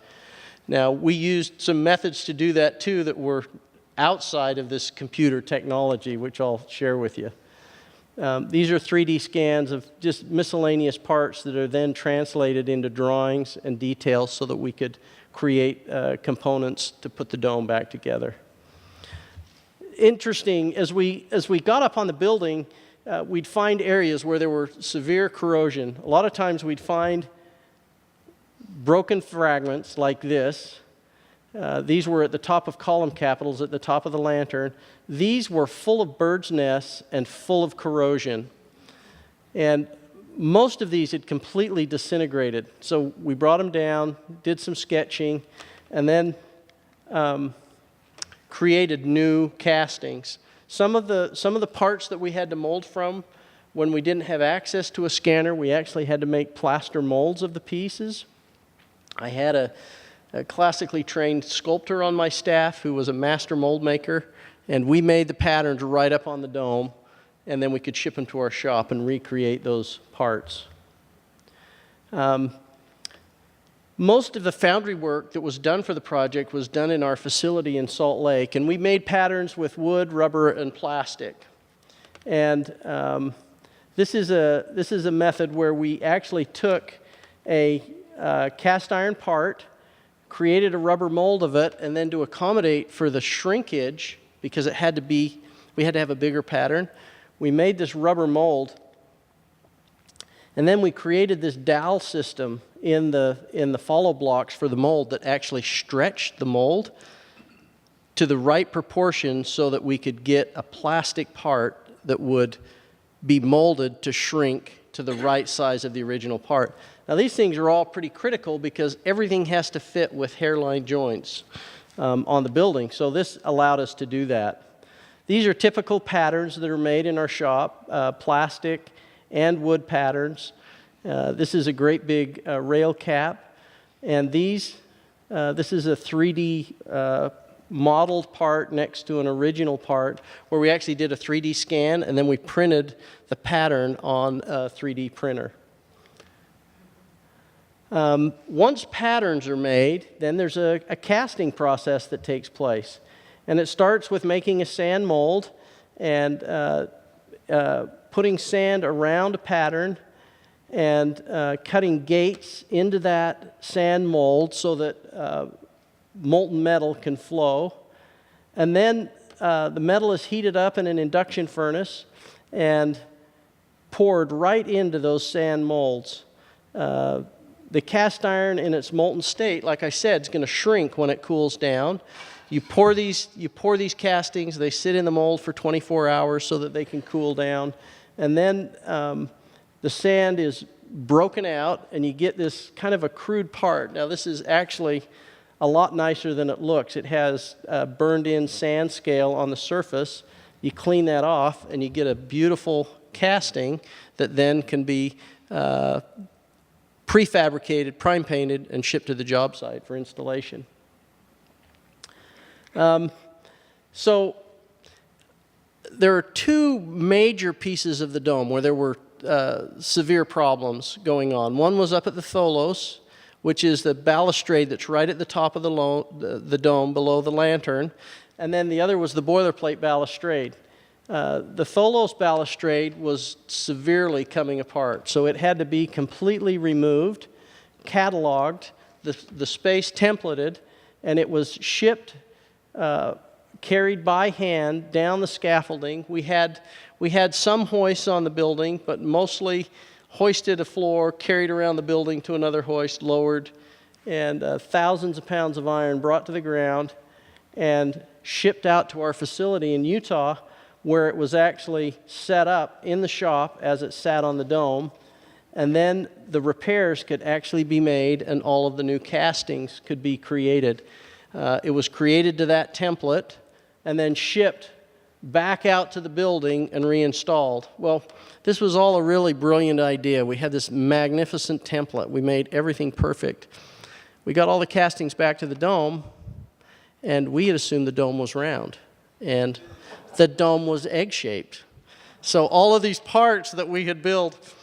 Speaker 3: Now, we used some methods to do that too that were outside of this computer technology, which I'll share with you. These are 3D scans of just miscellaneous parts that are then translated into drawings and details so that we could create components to put the dome back together. Interesting, as we got up on the building, we'd find areas where there were severe corrosion. A lot of times we'd find broken fragments like this. These were at the top of column capitals, at the top of the lantern. These were full of birds' nests and full of corrosion. And most of these had completely disintegrated. So we brought them down, did some sketching, and then created new castings. Some of the parts that we had to mold from, when we didn't have access to a scanner, we actually had to make plaster molds of the pieces. I had a classically trained sculptor on my staff who was a master mold maker, and we made the patterns right up on the dome, and then we could ship them to our shop and recreate those parts. Most of the foundry work that was done for the project was done in our facility in Salt Lake, and we made patterns with wood, rubber, and plastic. And this is a method where we actually took a cast iron part, created a rubber mold of it, and then to accommodate for the shrinkage, because we had to have a bigger pattern, we made this rubber mold, and then we created this dowel system in the follow blocks for the mold that actually stretched the mold to the right proportion so that we could get a plastic part that would be molded to shrink to the right size of the original part. Now these things are all pretty critical because everything has to fit with hairline joints on the building, so this allowed us to do that. These are typical patterns that are made in our shop, plastic and wood patterns. This is a great big rail cap, and this is a 3D modeled part next to an original part where we actually did a 3D scan and then we printed the pattern on a 3D printer. Once patterns are made, then there's a casting process that takes place. And it starts with making a sand mold and putting sand around a pattern and cutting gates into that sand mold so that molten metal can flow. And then the metal is heated up in an induction furnace and poured right into those sand molds. The cast iron in its molten state, like I said, is going to shrink when it cools down. You pour these castings, they sit in the mold for 24 hours so that they can cool down. And then the sand is broken out and you get this kind of a crude part. Now this is actually a lot nicer than it looks. It has burned in sand scale on the surface. You clean that off and you get a beautiful casting that then can be prefabricated, prime painted, and shipped to the job site for installation. So there are two major pieces of the dome where there were severe problems going on. One was up at the Tholos, which is the balustrade that's right at the top of the dome below the lantern, and then the other was the boilerplate balustrade. The Tholos balustrade was severely coming apart, so it had to be completely removed, cataloged, the space templated, and it was shipped, carried by hand down the scaffolding. We had some hoists on the building, but mostly hoisted a floor, carried around the building to another hoist, lowered, and thousands of pounds of iron brought to the ground and shipped out to our facility in Utah, where it was actually set up in the shop as it sat on the dome. And then the repairs could actually be made and all of the new castings could be created. It was created to that template and then shipped back out to the building and reinstalled. Well, this was all a really brilliant idea. We had this magnificent template. We made everything perfect. We got all the castings back to the dome, and we had assumed the dome was round, and the dome was egg-shaped. So all of these parts that we had built,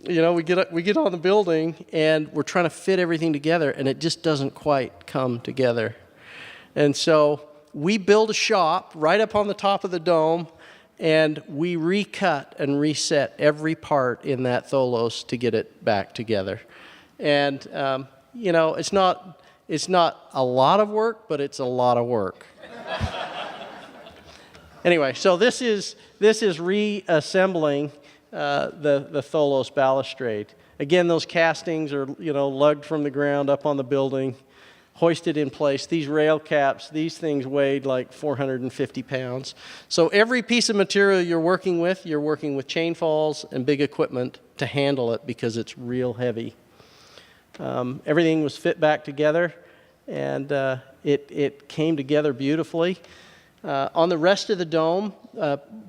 Speaker 3: you know, we get on the building, and we're trying to fit everything together, and it just doesn't quite come together. And so we built a shop right up on the top of the dome, and we recut and reset every part in that Tholos to get it back together. And you know, it's not a lot of work, but it's a lot of work. Anyway, so this is reassembling the Tholos balustrade. Again, those castings are, you know, lugged from the ground up on the building, hoisted in place. These rail caps, these things weighed like 450 pounds. So every piece of material you're working with chain falls and big equipment to handle it because it's real heavy. Everything was fit back together, and it came together beautifully. On the rest of the dome,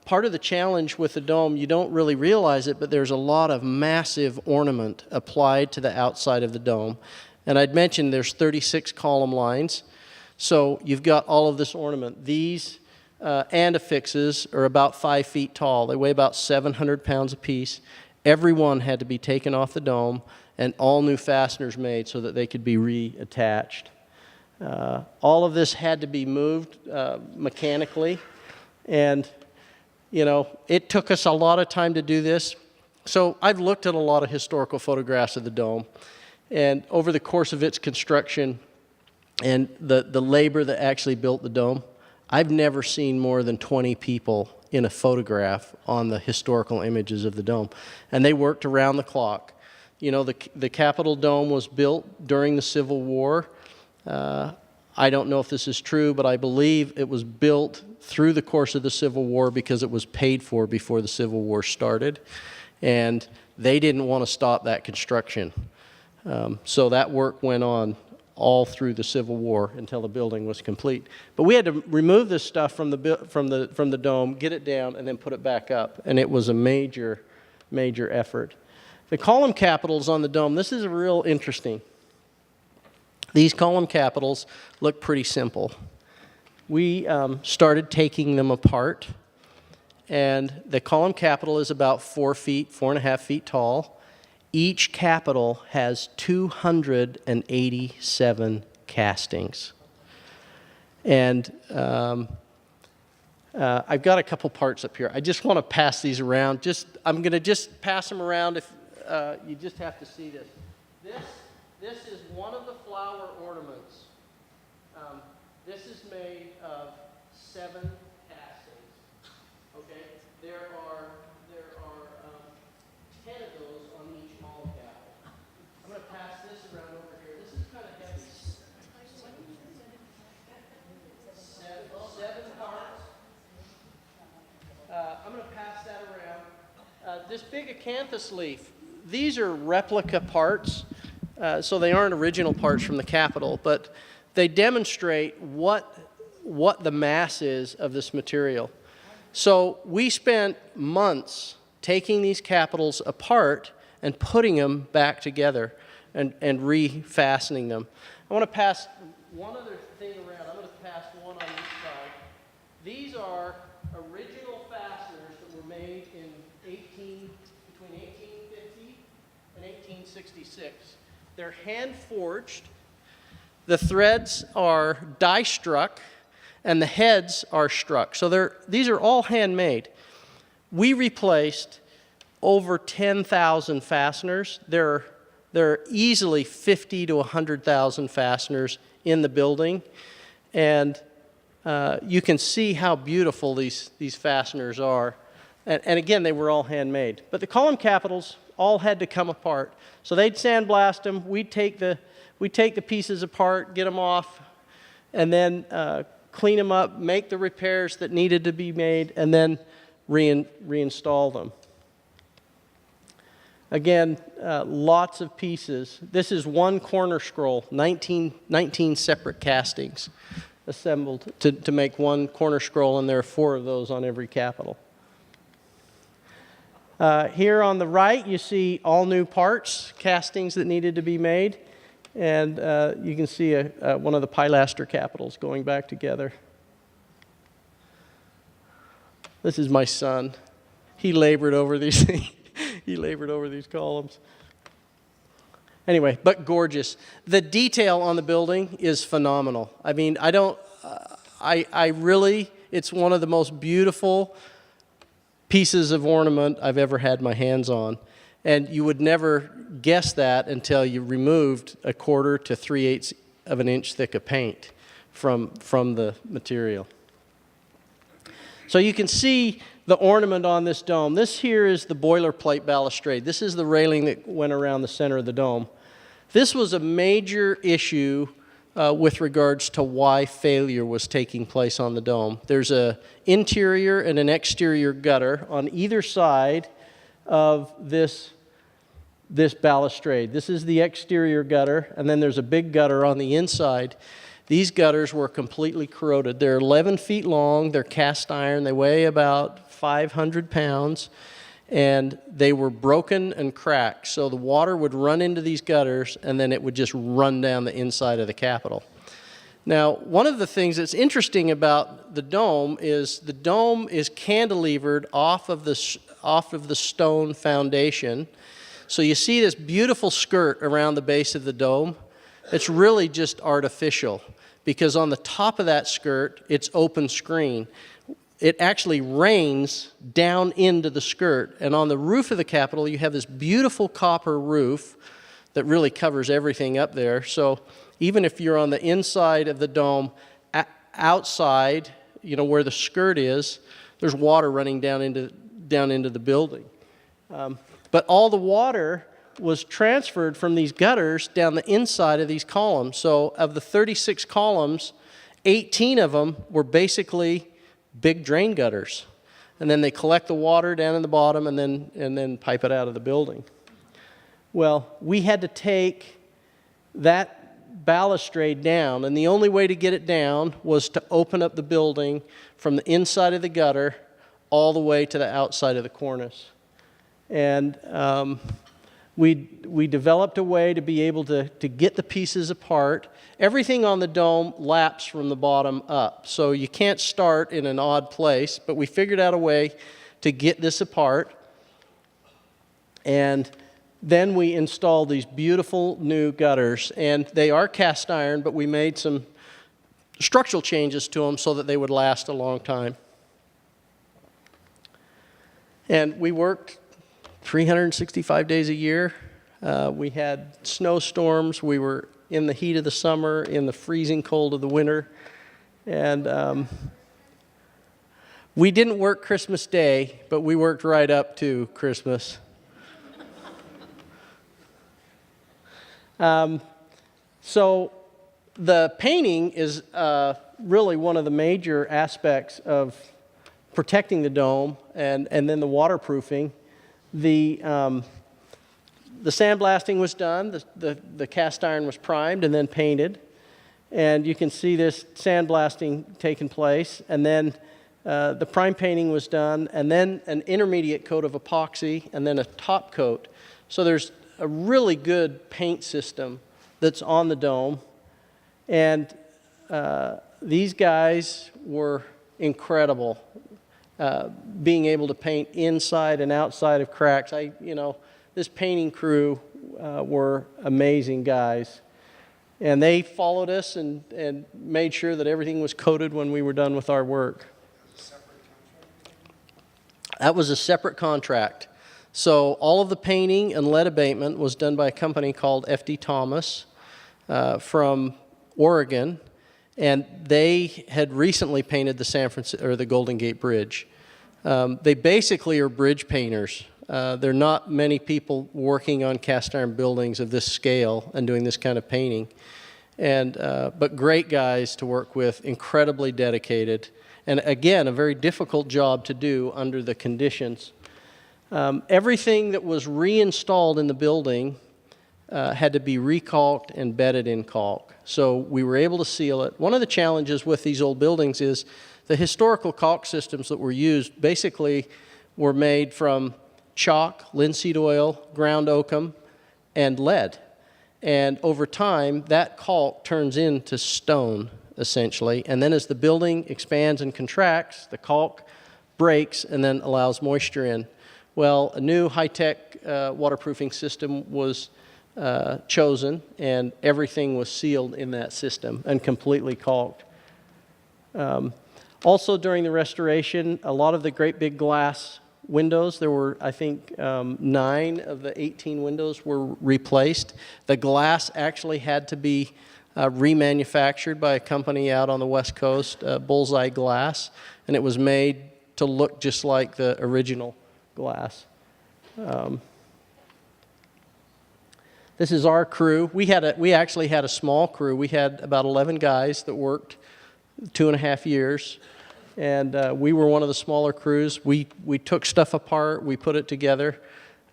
Speaker 3: part of the challenge with the dome, you don't really realize it, but there's a lot of massive ornament applied to the outside of the dome. And I'd mentioned there's 36 column lines, so you've got all of this ornament. These affixes are about 5 feet tall. They weigh about 700 pounds apiece. Every one had to be taken off the dome and all new fasteners made so that they could be reattached. All of this had to be moved mechanically, and you know, it took us a lot of time to do this. So I've looked at a lot of historical photographs of the dome, and over the course of its construction and the labor that actually built the dome, I've never seen more than 20 people in a photograph on the historical images of the dome, and they worked around the clock. You know, the Capitol Dome was built during the Civil War. I don't know if this is true, but I believe it was built through the course of the Civil War because it was paid for before the Civil War started. And they didn't want to stop that construction. So that work went on all through the Civil War until the building was complete. But we had to remove this stuff from the dome, get it down, and then put it back up. And it was a major, major effort. The column capitals on the dome, this is real interesting. These column capitals look pretty simple. We started taking them apart, and the column capital is about 4 feet, 4.5 feet tall. Each capital has 287 castings. And I've got a couple parts up here. I just want to pass these around. I'm going to just pass them around. If you just have to see this. This is one of the flower ornaments. This is made of 7 castings. Okay, there are 10 of those on each column capital. I'm going to pass this around over here. This is kind of heavy. 7 parts. I'm going to pass that around. This big acanthus leaf. These are replica parts, so they aren't original parts from the Capitol, but they demonstrate what the mass is of this material. So we spent months taking these capitals apart and putting them back together and refastening them. I want to pass one other thing around. I'm going to pass one on each side. These are original fasteners that were made in between 1850 and 1866. They're hand forged. The threads are die struck, and the heads are struck. So these are all handmade. We replaced over 10,000 fasteners. There are easily 50 to 100,000 fasteners in the building, and you can see how beautiful these fasteners are. And again, they were all handmade. But the column capitals all had to come apart. So they'd sandblast them. We'd take the pieces apart, get them off, and then clean them up, make the repairs that needed to be made, and then reinstall them. Again, lots of pieces. This is one corner scroll, 19 separate castings assembled to make one corner scroll, and there are 4 of those on every capital. Here on the right, you see all new parts, castings that needed to be made. And you can see one of the pilaster capitals going back together. This is my son. He labored over these things. He labored over these columns. Anyway, but gorgeous. The detail on the building is phenomenal. I mean, it's one of the most beautiful pieces of ornament I've ever had my hands on. And you would never guess that until you removed 1/4 to 3/8 of an inch thick of paint from the material. So you can see the ornament on this dome. This here is the boilerplate balustrade. This is the railing that went around the center of the dome. This was a major issue with regards to why failure was taking place on the dome. There's an interior and an exterior gutter on either side of this balustrade. This is the exterior gutter, and then there's a big gutter on the inside. These gutters were completely corroded. They're 11 feet long, they're cast iron, they weigh about 500 pounds, and they were broken and cracked. So the water would run into these gutters, and then it would just run down the inside of the Capitol. Now, one of the things that's interesting about the dome is cantilevered off of the stone foundation. So you see this beautiful skirt around the base of the dome. It's really just artificial because on the top of that skirt, it's open screen. It actually rains down into the skirt. And on the roof of the Capitol, you have this beautiful copper roof that really covers everything up there. So even if you're on the inside of the dome, outside, where the skirt is, there's water running down into the building. But all the water was transferred from these gutters down the inside of these columns. So of the 36 columns, 18 of them were basically big drain gutters. and then they collect the water down in the bottom and then pipe it out of the building. Well, we had to take that balustrade down, and the only way to get it down was to open up the building from the inside of the gutter all the way to the outside of the cornice. And we developed a way to be able to get the pieces apart. Everything on the dome laps from the bottom up, so you can't start in an odd place, but we figured out a way to get this apart. And then we installed these beautiful new gutters, and they are cast iron, but we made some structural changes to them so that they would last a long time. And we worked 365 days a year. We had snowstorms. We were in the heat of the summer, in the freezing cold of the winter. And we didn't work Christmas Day, but we worked right up to Christmas. So the painting is really one of the major aspects of protecting the dome, and then the waterproofing. The sandblasting was done, the cast iron was primed and then painted, and you can see this sandblasting taking place, and then the prime painting was done, and then an intermediate coat of epoxy, and then a top coat. So there's a really good paint system that's on the dome, and these guys were incredible, being able to paint inside and outside of cracks. This painting crew were amazing guys, and they followed us and made sure that everything was coated when we were done with our work. That was a separate contract. So all of the painting and lead abatement was done by a company called F.D. Thomas from Oregon, and they had recently painted the Golden Gate Bridge. They basically are bridge painters. There are not many people working on cast iron buildings of this scale and doing this kind of painting, but great guys to work with, incredibly dedicated, and again, a very difficult job to do under the conditions. Everything that was reinstalled in the building had to be recalked and bedded in caulk. So we were able to seal it. One of the challenges with these old buildings is the historical caulk systems that were used basically were made from chalk, linseed oil, ground oakum, and lead. And over time, that caulk turns into stone, essentially. And then as the building expands and contracts, the caulk breaks and then allows moisture in. Well, a new high-tech waterproofing system was chosen, and everything was sealed in that system and completely caulked. Also, during the restoration, a lot of the great big glass windows, there were, I think, 9 of the 18 windows were replaced. The glass actually had to be remanufactured by a company out on the West Coast, Bullseye Glass, and it was made to look just like the original glass. This is our crew. We actually had a small crew. We had about 11 guys that worked 2.5 years, and we were one of the smaller crews. We took stuff apart, we put it together.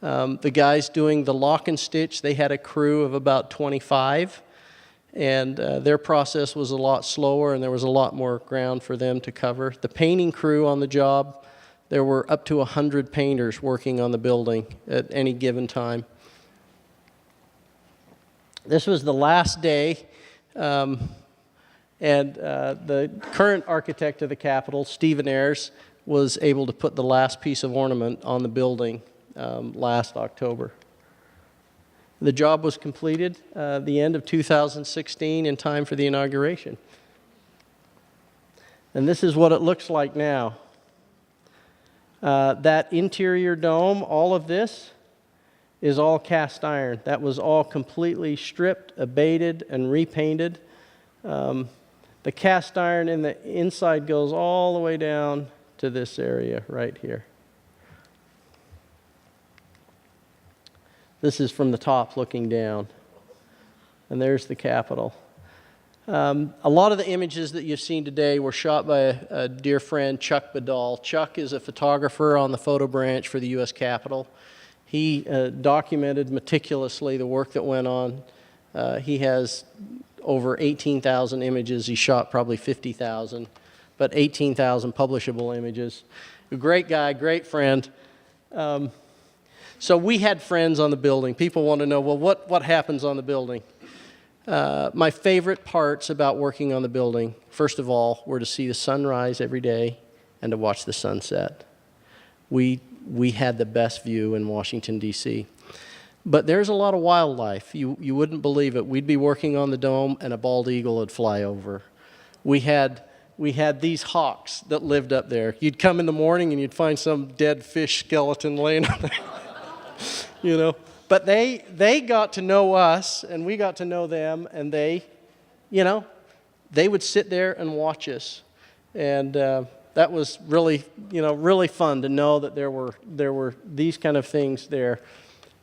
Speaker 3: The guys doing the lock and stitch, they had a crew of about 25, and their process was a lot slower, and there was a lot more ground for them to cover. The painting crew on the job, there were up to 100 painters working on the building at any given time. This was the last day, and the current architect of the Capitol, Stephen Ayers, was able to put the last piece of ornament on the building last October. The job was completed the end of 2016 in time for the inauguration. And this is what it looks like now. That interior dome, all of this is all cast iron. That was all completely stripped, abated, and repainted. The cast iron in the inside goes all the way down to this area right here. This is from the top looking down. And there's the Capitol. A lot of the images that you've seen today were shot by a dear friend, Chuck Badal. Chuck is a photographer on the photo branch for the U.S. Capitol. He documented meticulously the work that went on. He has over 18,000 images. He shot probably 50,000, but 18,000 publishable images. A great guy, great friend. So we had friends on the building. People want to know, well, what happens on the building? My favorite parts about working on the building, first of all, were to see the sunrise every day and to watch the sunset. We had the best view in Washington, D.C. But there's a lot of wildlife. You wouldn't believe it. We'd be working on the dome and a bald eagle would fly over. We had these hawks that lived up there. You'd come in the morning and you'd find some dead fish skeleton laying on there. You know. But they got to know us, and we got to know them, and they would sit there and watch us. And that was really, really fun to know that there were these kind of things there.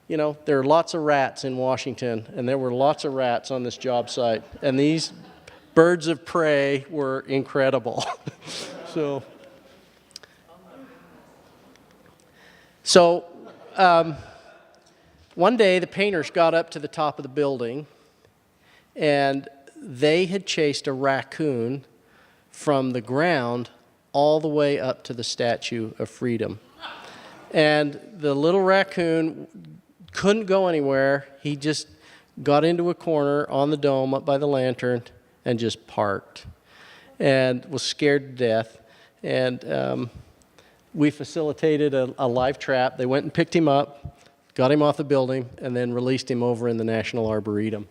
Speaker 3: You know, there are lots of rats in Washington, and there were lots of rats on this job site. And these birds of prey were incredible. So one day, the painters got up to the top of the building, and they had chased a raccoon from the ground all the way up to the Statue of Freedom. And the little raccoon couldn't go anywhere. He just got into a corner on the dome up by the lantern and just parked and was scared to death. And we facilitated a live trap. They went and picked him up, got him off the building, and then released him over in the National Arboretum.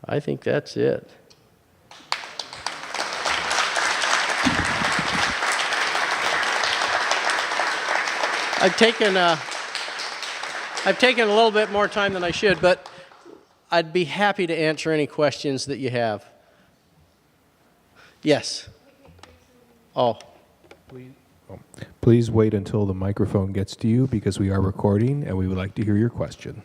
Speaker 3: I think that's it. I've taken a little bit more time than I should, but I'd be happy to answer any questions that you have. Yes. Oh.
Speaker 4: Please wait until the microphone gets to you because we are recording and we would like to hear your question.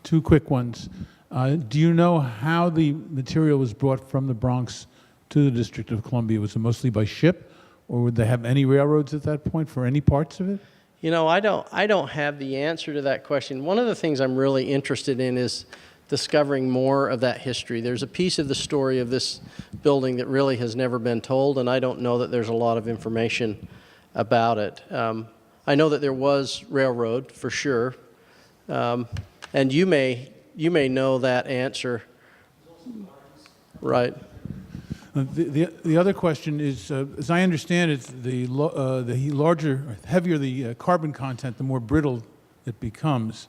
Speaker 5: Two quick ones. Do you know how the material was brought from the Bronx to the District of Columbia? Was it mostly by ship, or would they have any railroads at that point for any parts of it?
Speaker 3: You know, I don't have the answer to that question. One of the things I'm really interested in is discovering more of that history. There's a piece of the story of this building that really has never been told, and I don't know that there's a lot of information about it. I know that there was railroad, for sure, and you may know that answer. Right.
Speaker 5: The other question is, as I understand it, the larger, heavier the carbon content, the more brittle it becomes.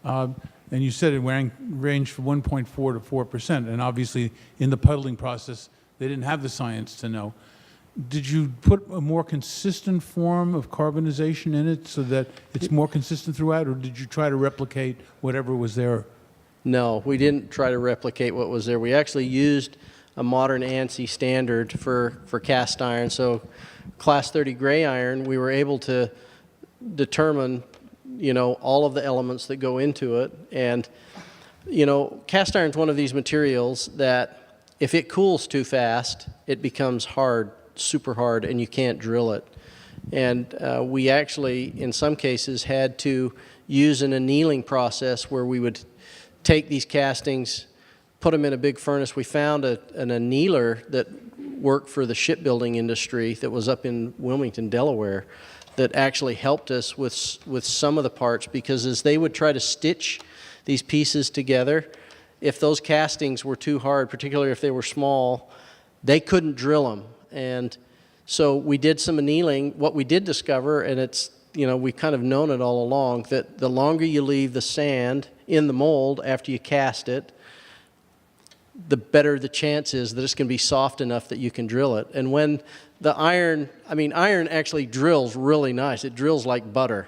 Speaker 5: And you said it ranged from 1.4 to 4%, and obviously in the puddling process, they didn't have the science to know. Did you put a more consistent form of carbonization in it so that it's more consistent throughout, or did you try to replicate whatever was there?
Speaker 3: No, we didn't try to replicate what was there. We actually used a modern ANSI standard for cast iron. So class 30 gray iron, we were able to determine, all of the elements that go into it. And, cast iron is one of these materials that if it cools too fast, it becomes hard, super hard, and you can't drill it. And we actually, in some cases, had to use an annealing process where we would take these castings, put them in a big furnace. We found an annealer that worked for the shipbuilding industry that was up in Wilmington, Delaware, that actually helped us with some of the parts, because as they would try to stitch these pieces together, if those castings were too hard, particularly if they were small, they couldn't drill them. And so we did some annealing. What we did discover, and it's, we've kind of known it all along, that the longer you leave the sand in the mold after you cast it, the better the chance is that it's going to be soft enough that you can drill it. And when the iron actually drills really nice. It drills like butter.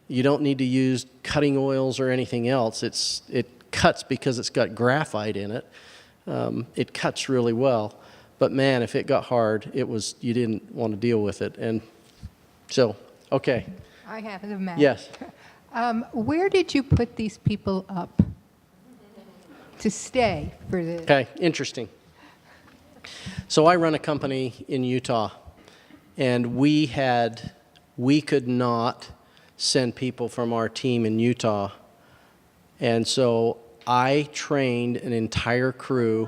Speaker 3: You don't need to use cutting oils or anything else. It cuts because it's got graphite in it. It cuts really well. But man, if it got hard, you didn't want to deal with it. And so, okay.
Speaker 6: I have it, Matt.
Speaker 3: Yes.
Speaker 6: Where did you put these people up to stay for the?
Speaker 3: Okay, interesting. So I run a company in Utah, and we could not send people from our team in Utah. And so I trained an entire crew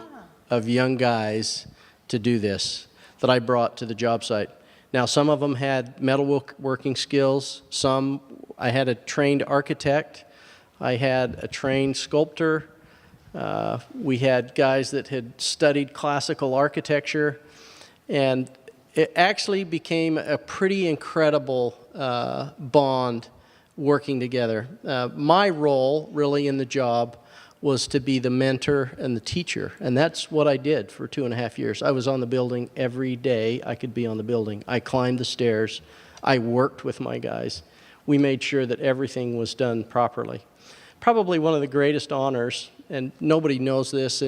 Speaker 3: of young guys to do this that I brought to the job site. Now, some of them had metalworking skills. I had a trained architect. I had a trained sculptor. We had guys that had studied classical architecture. And it actually became a pretty incredible bond working together. My role, really, in the job was to be the mentor and the teacher. And that's what I did for 2.5 years. I was on the building every day I could be on the building. I climbed the stairs. I worked with my guys. We made sure that everything was done properly. Probably one of the greatest honors, and nobody knows this,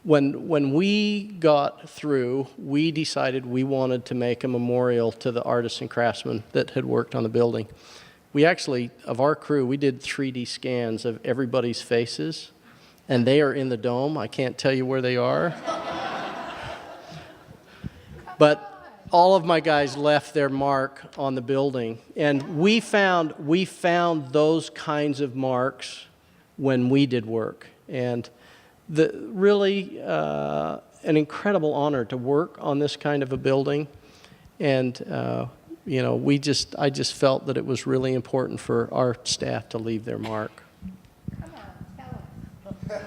Speaker 3: when we got through, we decided we wanted to make a memorial to the artists and craftsmen that had worked on the building. We actually, of our crew, we did 3D scans of everybody's faces, and they are in the dome. I can't tell you where they are. But all of my guys left their mark on the building, and we found those kinds of marks when we did work. And really an incredible honor to work on this kind of a building. And you know, I just felt that it was really important for our staff to leave their mark.
Speaker 6: Come on, tell us.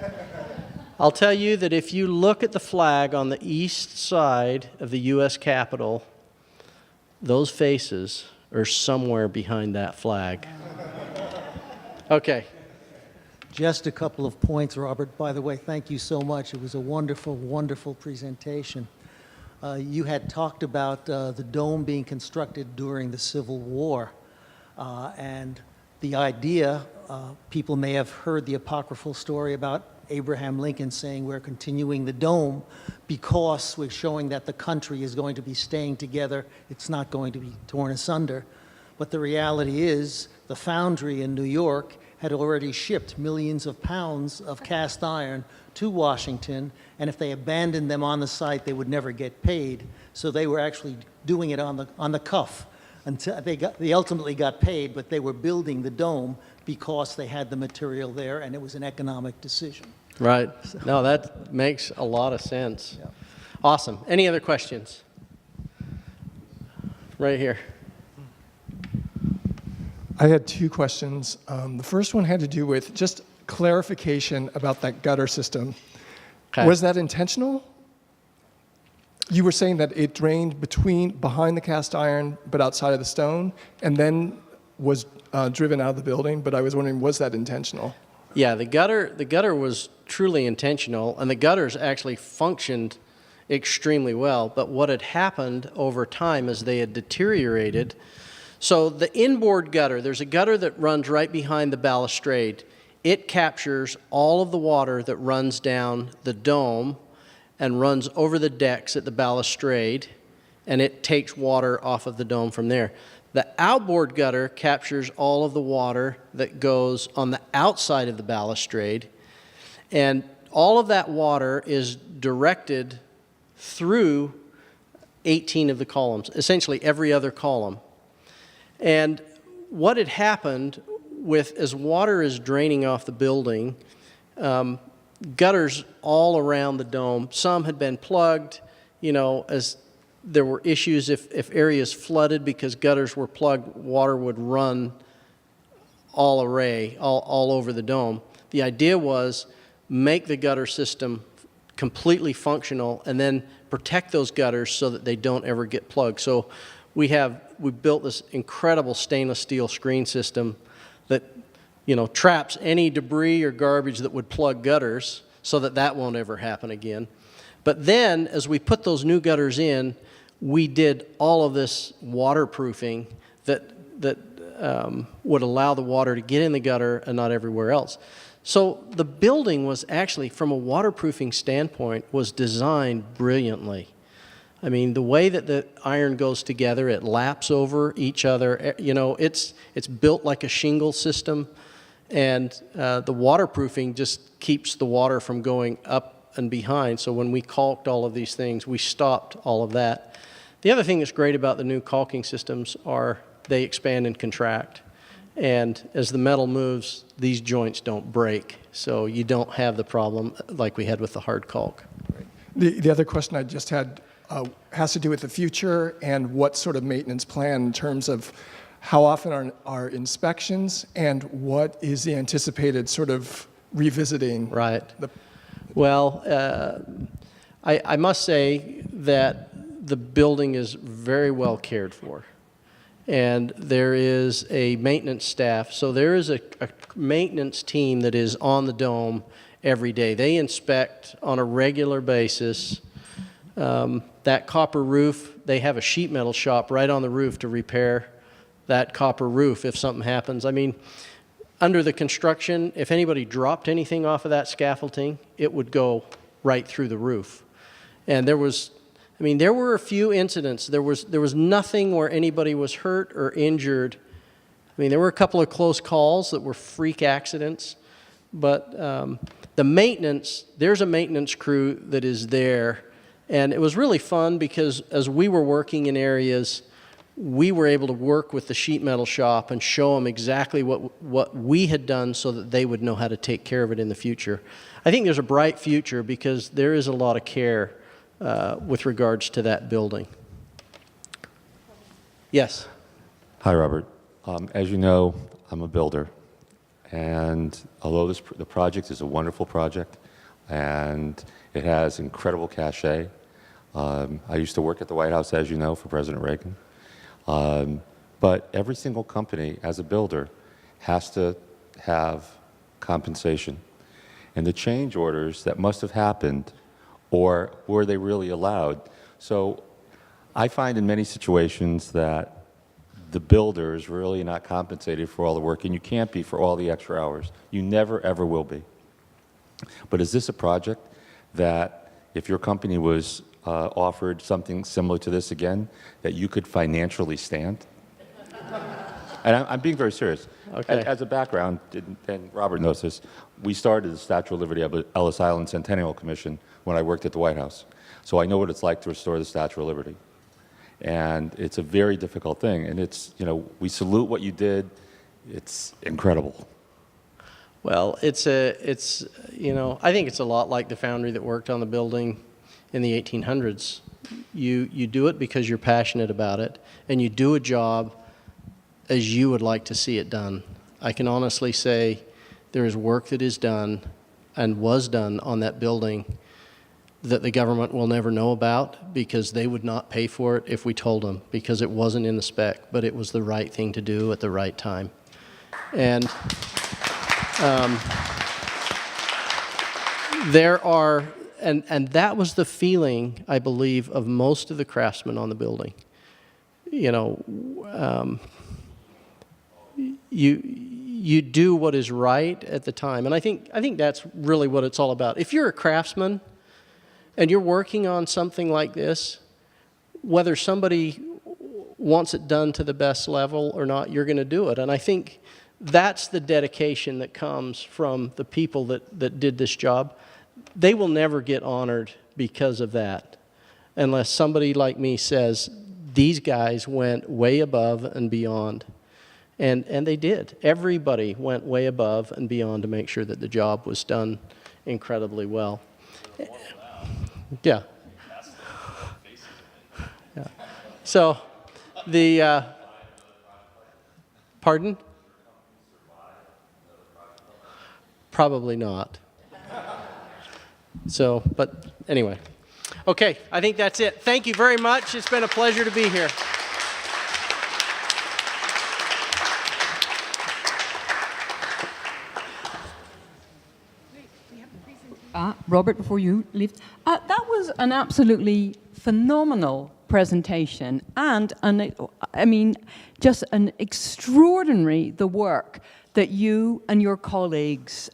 Speaker 3: I'll tell you that if you look at the flag on the east side of the U.S. Capitol, those faces are somewhere behind that flag. Okay.
Speaker 7: Just a couple of points, Robert. By the way, thank you so much. It was a wonderful, wonderful presentation. You had talked about the dome being constructed during the Civil War. And the idea, people may have heard the apocryphal story about Abraham Lincoln saying we're continuing the dome because we're showing that the country is going to be staying together. It's not going to be torn asunder. But the reality is the foundry in New York had already shipped millions of pounds of cast iron to Washington, and if they abandoned them on the site, they would never get paid. So they were actually doing it on the cuff. Until they ultimately got paid, but they were building the dome because they had the material there, and it was an economic decision.
Speaker 3: Right. No, that makes a lot of sense.
Speaker 7: Yeah.
Speaker 3: Awesome. Any other questions? Right here.
Speaker 8: I had two questions. The first one had to do with just clarification about that gutter system.
Speaker 3: Okay.
Speaker 8: Was that intentional? You were saying that it drained behind the cast iron, but outside of the stone, and then was driven out of the building. But I was wondering, was that intentional?
Speaker 3: Yeah, the gutter was truly intentional, and the gutters actually functioned extremely well. But what had happened over time as they had deteriorated. So the inboard gutter, there's a gutter that runs right behind the balustrade. It captures all of the water that runs down the dome and runs over the decks at the balustrade, and it takes water off of the dome from there. The outboard gutter captures all of the water that goes on the outside of the balustrade, and all of that water is directed through 18 of the columns, essentially every other column. And what had happened as water is draining off the building, gutters all around the dome, some had been plugged, you know, as there were issues if areas flooded because gutters were plugged, water would run all over the dome. The idea was make the gutter system completely functional and then protect those gutters so that they don't ever get plugged. So we built this incredible stainless steel screen system that, you know, traps any debris or garbage that would plug gutters so that won't ever happen again. But then, as we put those new gutters in, we did all of this waterproofing that would allow the water to get in the gutter and not everywhere else. So the building was actually, from a waterproofing standpoint, was designed brilliantly. I mean, the way that the iron goes together, it laps over each other. You know, it's built like a shingle system, and the waterproofing just keeps the water from going up and behind. So when we caulked all of these things, we stopped all of that. The other thing that's great about the new caulking systems are they expand and contract. And as the metal moves, these joints don't break. So you don't have the problem like we had with the hard caulk.
Speaker 8: The other question I just had has to do with the future and what sort of maintenance plan in terms of how often are inspections and what is the anticipated sort of revisiting?
Speaker 3: Right. Well, I must say that the building is very well cared for. And there is a maintenance staff. So there is a maintenance team that is on the dome every day. They inspect on a regular basis. That copper roof, they have a sheet metal shop right on the roof to repair that copper roof if something happens. I mean, under the construction, if anybody dropped anything off of that scaffolding, it would go right through the roof. And there were a few incidents. There was nothing where anybody was hurt or injured. I mean, there were a couple of close calls that were freak accidents, but the maintenance, there's a maintenance crew that is there. And it was really fun because as we were working in areas, we were able to work with the sheet metal shop and show them exactly what we had done so that they would know how to take care of it in the future. I think there's a bright future because there is a lot of care with regards to that building. Yes?
Speaker 9: Hi, Robert. As you know, I'm a builder. And although the project is a wonderful project and it has incredible cachet, I used to work at the White House, as you know, for President Reagan. But every single company, as a builder, has to have compensation. And the change orders that must have happened, or were they really allowed? So I find in many situations that the builder is really not compensated for all the work, and you can't be for all the extra hours. You never, ever will be. But is this a project that if your company was offered something similar to this again, that you could financially stand? And I'm being very serious.
Speaker 3: Okay.
Speaker 9: As a background, and Robert knows this, we started the Statue of Liberty Ellis Island Centennial Commission when I worked at the White House. So I know what it's like to restore the Statue of Liberty. And it's a very difficult thing. And it's, you know, we salute what you did. It's incredible.
Speaker 3: Well, I think it's a lot like the foundry that worked on the building in the 1800s. You do it because you're passionate about it, and you do a job as you would like to see it done. I can honestly say there is work that is done and was done on that building that the government will never know about because they would not pay for it if we told them, because it wasn't in the spec, but it was the right thing to do at the right time. And and that was the feeling, I believe, of most of the craftsmen on the building. You know, you do what is right at the time, and I think that's really what it's all about. If you're a craftsman and you're working on something like this, whether somebody wants it done to the best level or not, you're going to do it. And I think that's the dedication that comes from the people that did this job. They will never get honored because of that, unless somebody like me says, these guys went way above and beyond. And they did. Everybody went way above and beyond to make sure that the job was done incredibly well. Yeah. Yeah. So, pardon? Probably not. So, but anyway. Okay, I think that's it. Thank you very much. It's been a pleasure to be here.
Speaker 10: Robert, before you leave, that was an absolutely phenomenal presentation, and just an extraordinary the work that you and your colleagues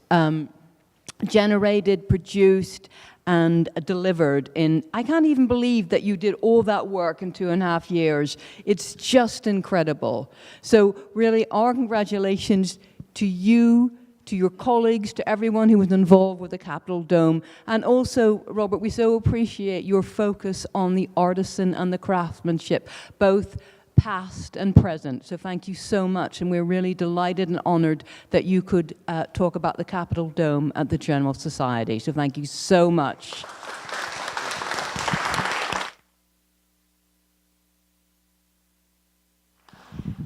Speaker 10: generated, produced, and delivered in, I can't even believe that you did all that work in 2.5 years. It's just incredible. So really, our congratulations to you, to your colleagues, to everyone who was involved with the Capitol Dome. And also, Robert, we so appreciate your focus on the artisan and the craftsmanship, both past and present. So thank you so much, and we're really delighted and honored that you could talk about the Capitol Dome at the General Society. So thank you so much.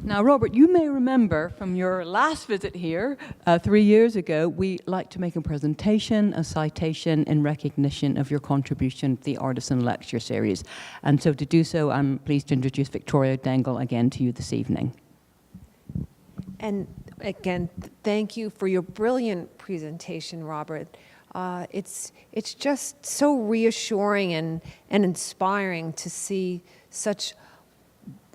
Speaker 10: Now, Robert, you may remember from your last visit here 3 years ago, we like to make a presentation, a citation in recognition of your contribution to the Artisan Lecture Series. And so to do so, I'm pleased to introduce Victoria Dangle again to you this evening.
Speaker 1: And again, thank you for your brilliant presentation, Robert. It's just so reassuring and inspiring to see such,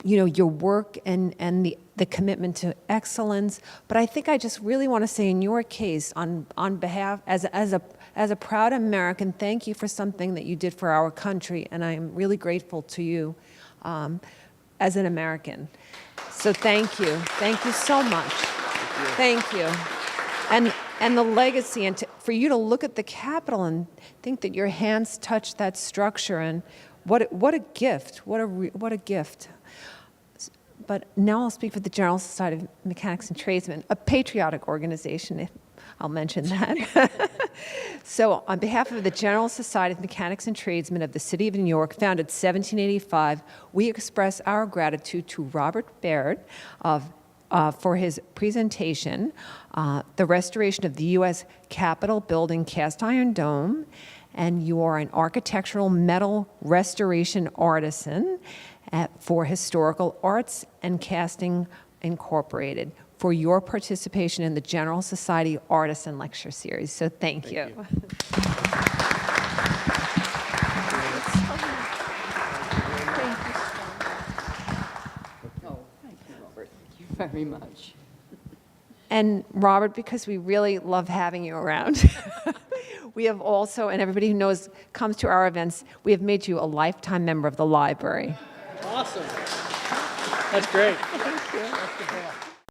Speaker 1: your work and the commitment to excellence. But I think I just really want to say, in your case, on behalf, as a proud American, thank you for something that you did for our country, and I am really grateful to you as an American. So thank you so much. Thank you. And the legacy, and for you to look at the Capitol and think that your hands touched that structure, and what a gift, what a gift. But now I'll speak for the General Society of Mechanics and Tradesmen, a patriotic organization, if I'll mention that. So on behalf of the General Society of Mechanics and Tradesmen of the City of New York, founded 1785, we express our gratitude to Robert Baird for his presentation, the restoration of the U.S. Capitol Building cast iron dome, and you are an architectural metal restoration artisan for Historical Arts and Casting Incorporated, for your participation in the General Society Artisan Lecture Series. So thank you.
Speaker 10: Oh, thank you, Robert. Thank you very much.
Speaker 1: And Robert, because we really love having you around, we have also, and everybody who knows comes to our events, we have made you a lifetime member of the library.
Speaker 3: Awesome. That's great.
Speaker 1: Thank you.
Speaker 3: That's the best.